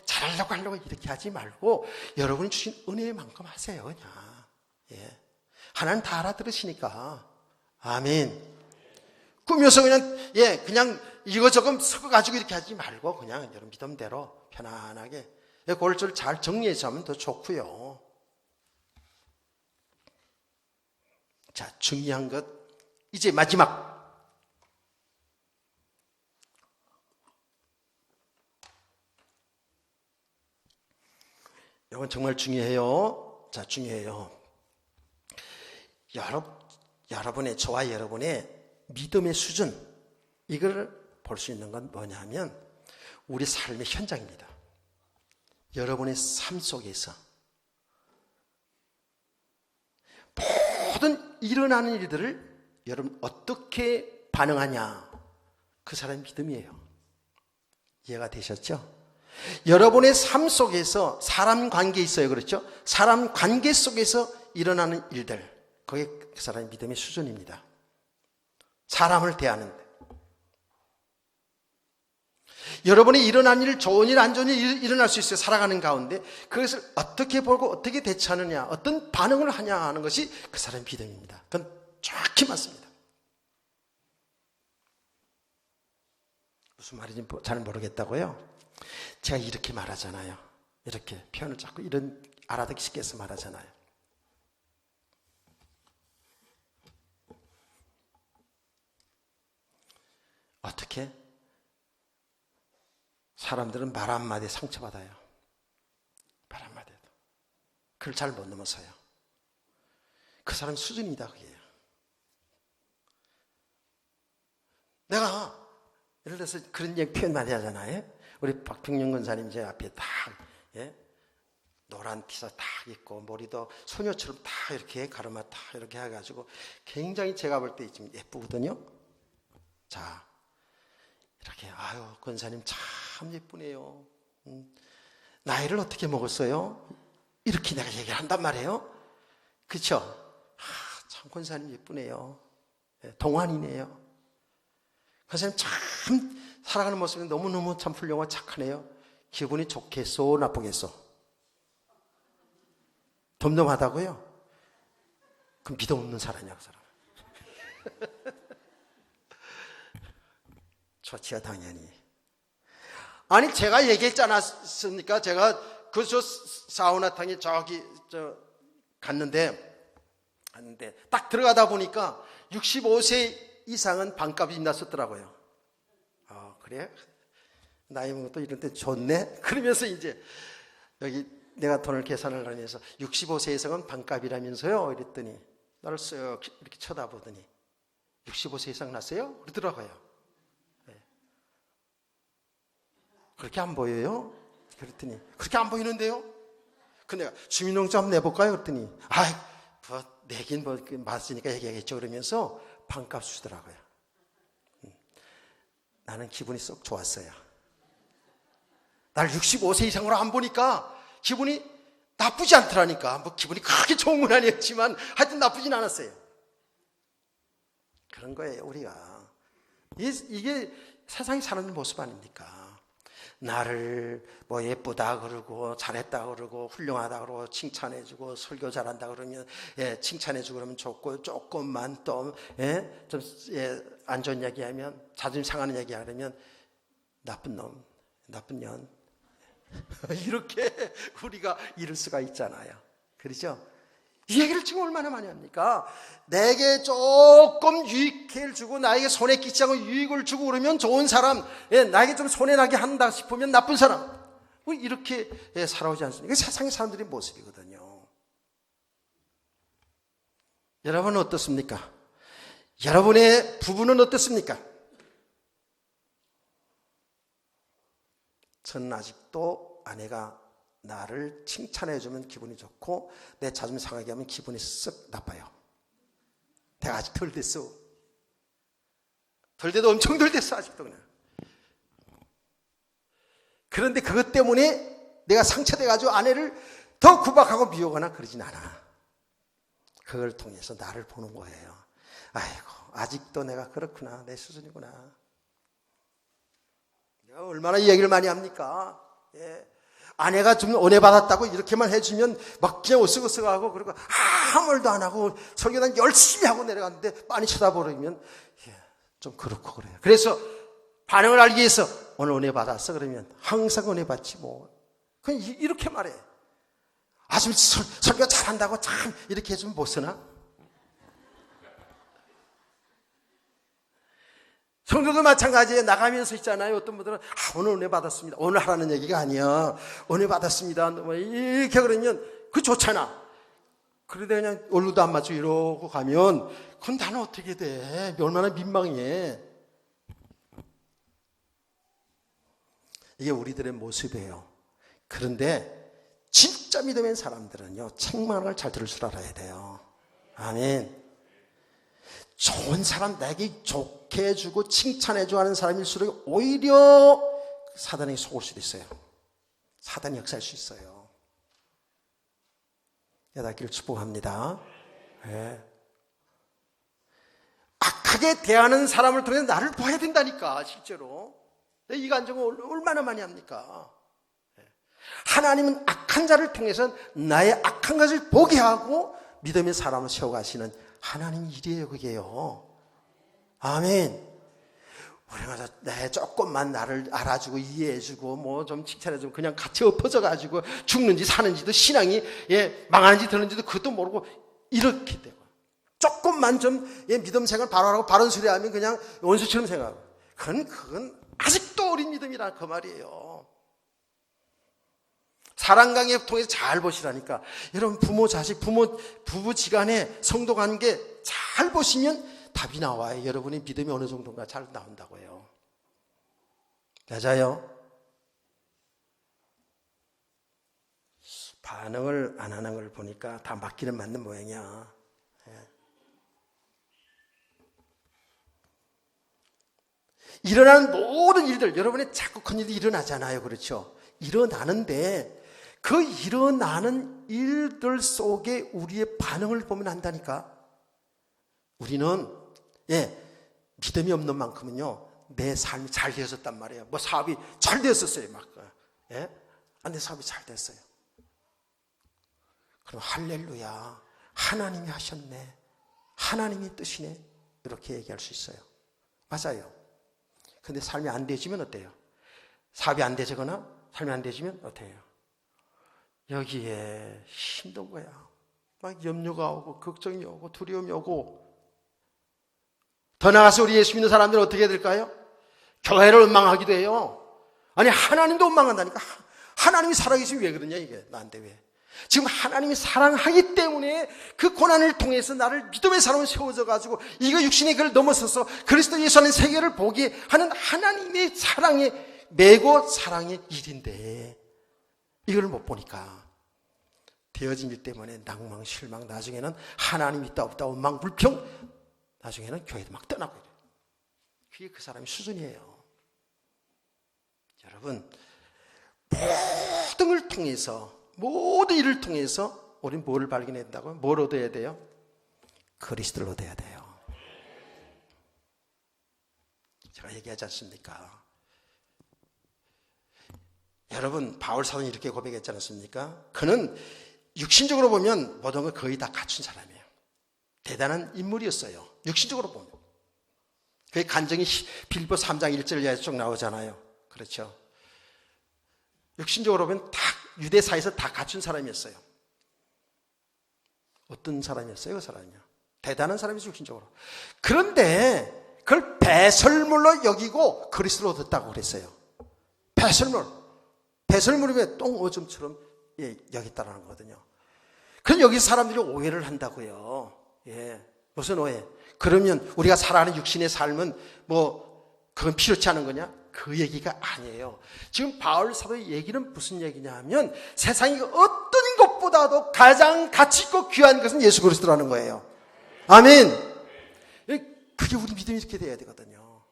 잘하려고 이렇게 하지 말고 여러분이 주신 은혜만큼 하세요. 그냥. 하나님 다 알아들으시니까. 아멘. 꾸며서 그냥 이거저거 섞어가지고 이렇게 하지 말고 그냥 여러분 믿음대로 편안하게 그걸 잘 정리해서 하면 더 좋고요. 중요한 것 이제 마지막. 이건 정말 중요해요. 중요해요. 여러분의, 저와 여러분의 믿음의 수준, 이걸 볼 수 있는 건 뭐냐 하면 우리 삶의 현장입니다. 여러분의 삶 속에서 모든 일어나는 일들을 여러분 어떻게 반응하냐, 그 사람의 믿음이에요. 이해가 되셨죠? 여러분의 삶 속에서 사람 관계 있어요. 그렇죠? 사람 관계 속에서 일어나는 일들, 그게 그 사람의 믿음의 수준입니다. 사람을 대하는데 여러분이 일어난 일, 좋은 일, 안 좋은 일 일어날 수 있어요. 살아가는 가운데 그것을 어떻게 보고 어떻게 대처하느냐, 어떤 반응을 하냐 하는 것이 그 사람의 믿음입니다. 그건 정확히 맞습니다. 무슨 말인지 잘 모르겠다고요? 제가 이렇게 말하잖아요. 이렇게 표현을 자꾸 이런 알아듣기 쉽게 해서 말하잖아요. 어떻게? 사람들은 말 한마디에 상처받아요. 말 한마디에도. 그걸 잘 못 넘어서요. 그 사람 수준이다 그게요. 내가 예를 들어서 그런 얘기 표현 많이 하잖아요. 우리 박평영 권사님 제 앞에 딱 노란 티셔츠 딱 입고 머리도 소녀처럼 딱 이렇게 가르마 딱 이렇게 해가지고 굉장히 제가 볼 때 좀 예쁘거든요. 자, 이렇게 아유 권사님 참 예쁘네요. 나이를 어떻게 먹었어요? 이렇게 내가 얘기를 한단 말이에요. 그렇죠? 참 권사님 예쁘네요. 동안이네요. 권사님 참 살아가는 모습이 너무너무 참 훌륭하고 착하네요. 기분이 좋겠소 나쁘겠소? 덤덤하다고요? 그럼 믿음 없는 사람이야 그 사람. 좋지요 당연히. 아니 제가 얘기했지 않았습니까? 제가 그 사우나탕에 저기 갔는데 딱 들어가다 보니까 65세 이상은 반값이 났었더라고요. 그래? 나이 먹은 것도 이런 데 좋네? 그러면서 이제 여기 내가 돈을 계산을 하면서 65세 이상은 반값이라면서요? 이랬더니 나를 쓱 이렇게 쳐다보더니 65세 이상 났어요? 그러더라고요. 그렇게 안 보여요? 그랬더니 그렇게 안 보이는데요? 그 내가 주민등록증 한번 내볼까요? 그랬더니 내긴 맞으니까 얘기하겠죠 그러면서 반값 주더라고요. 나는 기분이 썩 좋았어요. 날 65세 이상으로 안 보니까 기분이 나쁘지 않더라니까. 뭐 기분이 그렇게 좋은 건 아니었지만 하여튼 나쁘진 않았어요. 그런 거예요 우리가. 이게 세상에 사는 모습 아닙니까? 나를 뭐 예쁘다 그러고 잘했다 그러고 훌륭하다 그러고 칭찬해주고 설교 잘한다 그러면 칭찬해주고 그러면 좋고 조금만 또 좀 안 좋은 얘기하면 자존심 상하는 얘기하면 나쁜 놈, 나쁜 년 이렇게 우리가 이럴 수가 있잖아요. 그렇죠? 이 얘기를 지금 얼마나 많이 합니까? 내게 조금 유익을 주고 나에게 손해 끼치지 않고 유익을 주고 그러면 좋은 사람, 나에게 좀 손해나게 한다 싶으면 나쁜 사람. 이렇게 살아오지 않습니까? 세상의 사람들의 모습이거든요. 여러분은 어떻습니까? 여러분의 부부는 어떻습니까? 저는 아직도 아내가 나를 칭찬해주면 기분이 좋고 내 자존심 상하게 하면 기분이 쓱 나빠요. 내가 아직 덜 됐어. 덜 돼도 엄청 덜 됐어 아직도 그냥. 그런데 그것 때문에 내가 상처돼가지고 아내를 더 구박하고 미워하거나 그러진 않아. 그걸 통해서 나를 보는 거예요. 아이고 아직도 내가 그렇구나. 내 수준이구나. 내가 얼마나 이 얘기를 많이 합니까? 아내가 좀 은혜 받았다고 이렇게만 해주면 막 그냥 으쓱으쓱하고 그리고 아무 말도 안 하고 설교는 열심히 하고 내려갔는데 빤히 쳐다보면 좀 그렇고 그래요. 그래서 반응을 알기 위해서 오늘 은혜 받았어 그러면 항상 은혜 받지 뭐. 그냥 이렇게 말해. 아주 설교 잘한다고 참 이렇게 해주면 못 쓰나? 성도도 마찬가지에 나가면서 있잖아요. 어떤 분들은 오늘 은혜 받았습니다. 오늘 하라는 얘기가 아니야. 은혜 받았습니다. 이렇게 그러면 그거 좋잖아. 그런데 그냥 얼루도 안 맞추고 이러고 가면 그건 나는 어떻게 돼? 얼마나 민망해. 이게 우리들의 모습이에요. 그런데 진짜 믿음의 사람들은요. 책망을 잘 들을 줄 알아야 돼요. 아멘. 좋은 사람, 내게 좋게 해주고 칭찬해주고 하는 사람일수록 오히려 사단에게 속을 수도 있어요. 사단이 역사할 수 있어요. 여닫기를 축복합니다. 네. 악하게 대하는 사람을 통해서 나를 봐야 된다니까 실제로. 이 간증을 얼마나 많이 합니까? 하나님은 악한 자를 통해서 나의 악한 것을 보게 하고 믿음의 사람을 세워가시는 하나님 일이에요, 그게요. 아멘. 우리가 내 조금만 나를 알아주고 이해해주고 뭐 좀 칭찬해주고 그냥 같이 엎어져가지고 죽는지 사는지도 신앙이 망하는지 되는지도 그것도 모르고 이렇게 되고 조금만 좀 믿음 생활 바로 하고 바른 소리 하면 그냥 원수처럼 생각하고 그건 아직도 어린 믿음이라 그 말이에요. 사랑 관계 통해서 잘 보시라니까. 여러분 부모 자식 부부지간에 성도 관계 잘 보시면 답이 나와요. 여러분의 믿음이 어느 정도인가 잘 나온다고요. 맞아요. 반응을 안 하는 걸 보니까 다 맞기는 맞는 모양이야. 일어나는 모든 일들, 여러분의 자꾸 큰 일이 일어나잖아요. 그렇죠? 일어나는데 그 일어나는 일들 속에 우리의 반응을 보면 안다니까. 우리는 믿음이 없는 만큼은요 내 삶이 잘 되었단 말이에요. 뭐 사업이 잘 되었었어요. 막 내 사업이 잘 됐어요. 그럼 할렐루야, 하나님이 하셨네, 하나님이 뜻이네, 이렇게 얘기할 수 있어요. 맞아요. 근데 삶이 안 되지면 어때요? 사업이 안 되거나 삶이 안 되지면 어때요? 여기에 힘든 거야. 막 염려가 오고 걱정이 오고 두려움이 오고. 더 나아가서 우리 예수 믿는 사람들은 어떻게 될까요? 교회를 원망하기도 해요. 아니 하나님도 원망한다니까. 하나님이 살아계시면 왜 그러냐 이게 나한테 왜. 지금 하나님이 사랑하기 때문에 그 고난을 통해서 나를 믿음의 사람으로 세워져 가지고 이거 육신의 그를 넘어서서 그리스도 예수 안에 세계를 보게 하는 하나님의 사랑의 매고 사랑의 일인데 이걸 못 보니까 되어진 일 때문에 낭망 실망, 나중에는 하나님 있다 없다 원망 불평, 나중에는 교회도 막 떠나고 이래요. 그게 그 사람의 수준이에요. 여러분 모든 걸 통해서 모든 일을 통해서 우리는 뭐를 발견해야 된다고요? 뭘 얻어야 돼요? 그리스도를 얻어야 돼요. 제가 얘기하지 않습니까? 여러분 바울 사도는 이렇게 고백했지 않습니까? 그는 육신적으로 보면 모든 걸 거의 다 갖춘 사람이에요. 대단한 인물이었어요. 육신적으로 보면. 그의 간증이 빌립보 3장 1절에 쭉 나오잖아요. 그렇죠? 육신적으로 보면 다 유대사에서 다 갖춘 사람이었어요. 어떤 사람이었어요? 그 사람이요. 대단한 사람이었어요. 육신적으로. 그런데 그걸 배설물로 여기고 그리스도로 얻었다고 그랬어요. 배설물. 배설물이 똥오줌처럼 여겼다는 거거든요. 그럼 여기 사람들이 오해를 한다고요. 무슨 오해? 그러면 우리가 살아가는 육신의 삶은 그건 필요치 않은 거냐? 그 얘기가 아니에요. 지금 바울 사도의 얘기는 무슨 얘기냐 하면 세상의 어떤 것보다도 가장 가치 있고 귀한 것은 예수 그리스도라는 거예요. 아멘. 그게 우리 믿음이 이렇게 돼야 되거든요.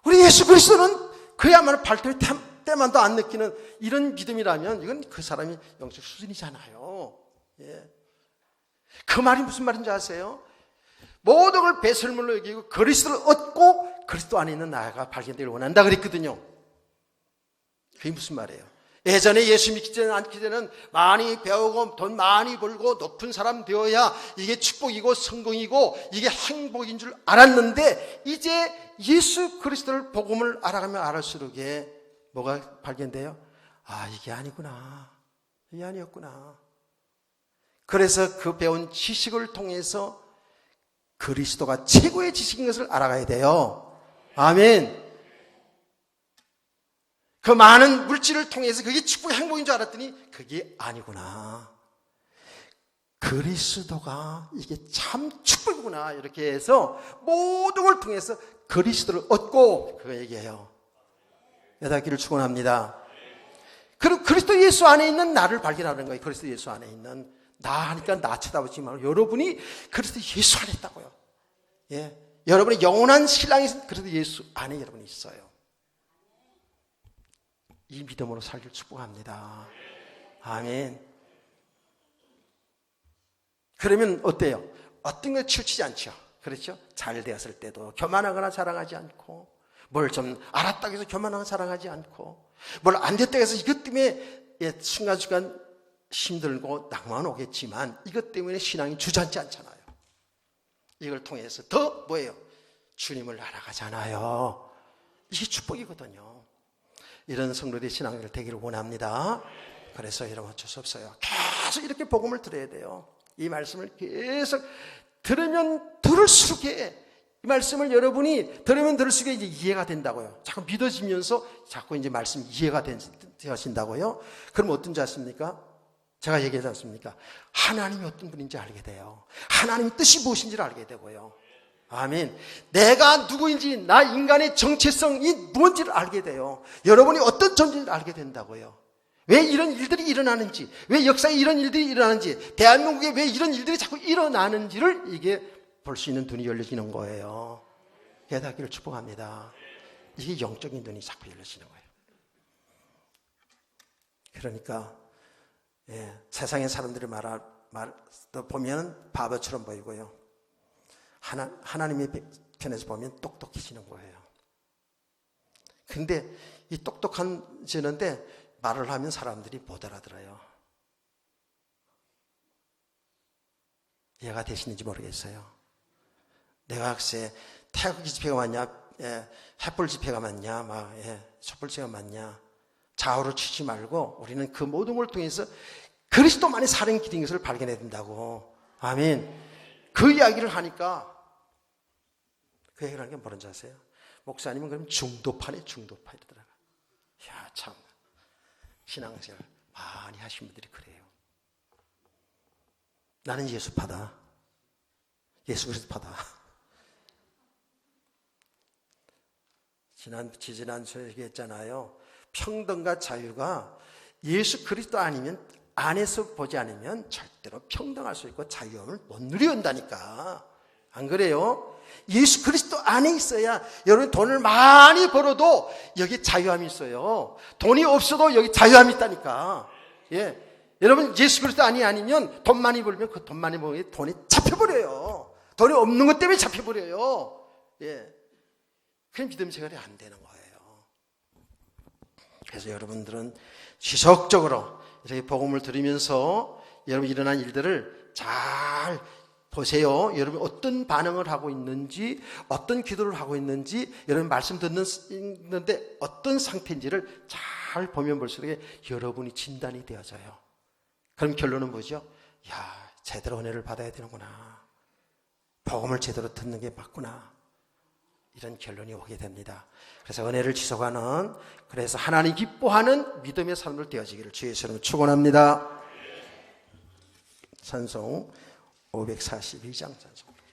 우리 예수 그리스도는 그야말로 발톱의 때만도 안 느끼는 이런 믿음이라면 이건 그 사람이 영적 수준이잖아요. 그 말이 무슨 말인지 아세요? 모든 걸 배설물로 여기고 그리스도를 얻고 그리스도 안에 있는 나가 발견되기를 원한다 그랬거든요. 그게 무슨 말이에요? 예전에 예수 믿기 않기 전에는 많이 배우고 돈 많이 벌고 높은 사람 되어야 이게 축복이고 성공이고 이게 행복인 줄 알았는데 이제 예수 그리스도를 복음을 알아가면 알을수록 뭐가 발견돼요? 아, 이게 아니구나. 이게 아니었구나. 그래서 그 배운 지식을 통해서 그리스도가 최고의 지식인 것을 알아가야 돼요. 아멘. 그 많은 물질을 통해서 그게 축복의 행복인 줄 알았더니 그게 아니구나. 그리스도가 이게 참 축복이구나. 이렇게 해서 모든 걸 통해서 그리스도를 얻고 그거 얘기해요. 여닫기를 축원합니다. 그리고 그리스도 예수 안에 있는 나를 발견하는 거예요. 그리스도 예수 안에 있는 나 하니까 나 쳐다보지 말고 여러분이 그리스도 예수 안에 있다고요. 여러분의 영원한 신랑이 그래도 예수 안에 여러분이 있어요. 이 믿음으로 살길 축복합니다. 아멘. 그러면 어때요? 어떤 걸 치우치지 않죠. 그렇죠? 잘 되었을 때도 교만하거나 자랑하지 않고 뭘 좀 알았다고 해서 교만하거나 자랑하지 않고 뭘 안 됐다고 해서 이것 때문에 순간순간 힘들고 낭만 오겠지만 이것 때문에 신앙이 주저앉지 않잖아요. 이걸 통해서 더 뭐예요? 주님을 알아가잖아요. 이게 축복이거든요. 이런 성도들의 신앙을 되기를 원합니다. 그래서 여러분 어쩔 수 없어요. 계속 이렇게 복음을 들어야 돼요. 이 말씀을 계속 들으면 들을수록 이 말씀을 여러분이 들으면 들을수록 이제 이해가 된다고요. 자꾸 믿어지면서 자꾸 이제 말씀이 이해가 되어진다고요. 그럼 어떤지 아십니까? 제가 얘기하지 않습니까? 하나님이 어떤 분인지 알게 돼요. 하나님의 뜻이 무엇인지를 알게 되고요. 아멘. 내가 누구인지, 나 인간의 정체성이 뭔지를 알게 돼요. 여러분이 어떤 존재인지를 알게 된다고요. 왜 이런 일들이 일어나는지, 왜 역사에 이런 일들이 일어나는지, 대한민국에 왜 이런 일들이 자꾸 일어나는지를 이게 볼 수 있는 눈이 열려지는 거예요. 깨닫기를 축복합니다. 이게 영적인 눈이 자꾸 열려지는 거예요. 그러니까 세상의 사람들이 보면 바보처럼 보이고요. 하나님의 편에서 보면 똑똑해지는 거예요. 근데 이 똑똑해지는데 말을 하면 사람들이 못 알아들어요. 이해가 되시는지 모르겠어요. 내가 글쎄 태극기 집회가 맞냐, 햇불 집회가 맞냐, 촛불 집회가 맞냐, 좌우로 치지 말고 우리는 그 모든 걸 통해서 그리스도만의 살인 길인 것을 발견해야 된다고. 아멘. 그 이야기를 하니까 그 얘기를 하는 게 뭐라는지 아세요? 목사님은 그럼 중도판에 이러더라고요. 이야, 참 신앙생활 많이 하신 분들이 그래요. 나는 예수파다. 예수 그리스도파다. 지난주에 얘기했잖아요. 평등과 자유가 예수 그리스도 아니면, 안에서 보지 않으면 절대로 평등할 수 있고 자유함을 못 누려온다니까. 안 그래요? 예수 그리스도 안에 있어야, 여러분 돈을 많이 벌어도 여기 자유함이 있어요. 돈이 없어도 여기 자유함이 있다니까. 여러분 예수 그리스도 안이 아니면 돈 많이 벌면 그 돈 많이 벌면 돈이 잡혀버려요. 돈이 없는 것 때문에 잡혀버려요. 그럼 믿음 생활이 안 되는 거예요. 그래서 여러분들은 지속적으로 이렇게 복음을 들으면서 여러분 일어난 일들을 잘 보세요. 여러분 어떤 반응을 하고 있는지, 어떤 기도를 하고 있는지, 여러분 말씀 듣는데 어떤 상태인지를 잘 보면 볼수록 여러분이 진단이 되어져요. 그럼 결론은 뭐죠? 야, 제대로 은혜를 받아야 되는구나. 복음을 제대로 듣는 게 맞구나. 이런 결론이 오게 됩니다. 그래서 은혜를 지속하는, 그래서 하나님 기뻐하는 믿음의 삶을 되어지기를 주의 이름으로 축원합니다. 찬송 542장 찬송.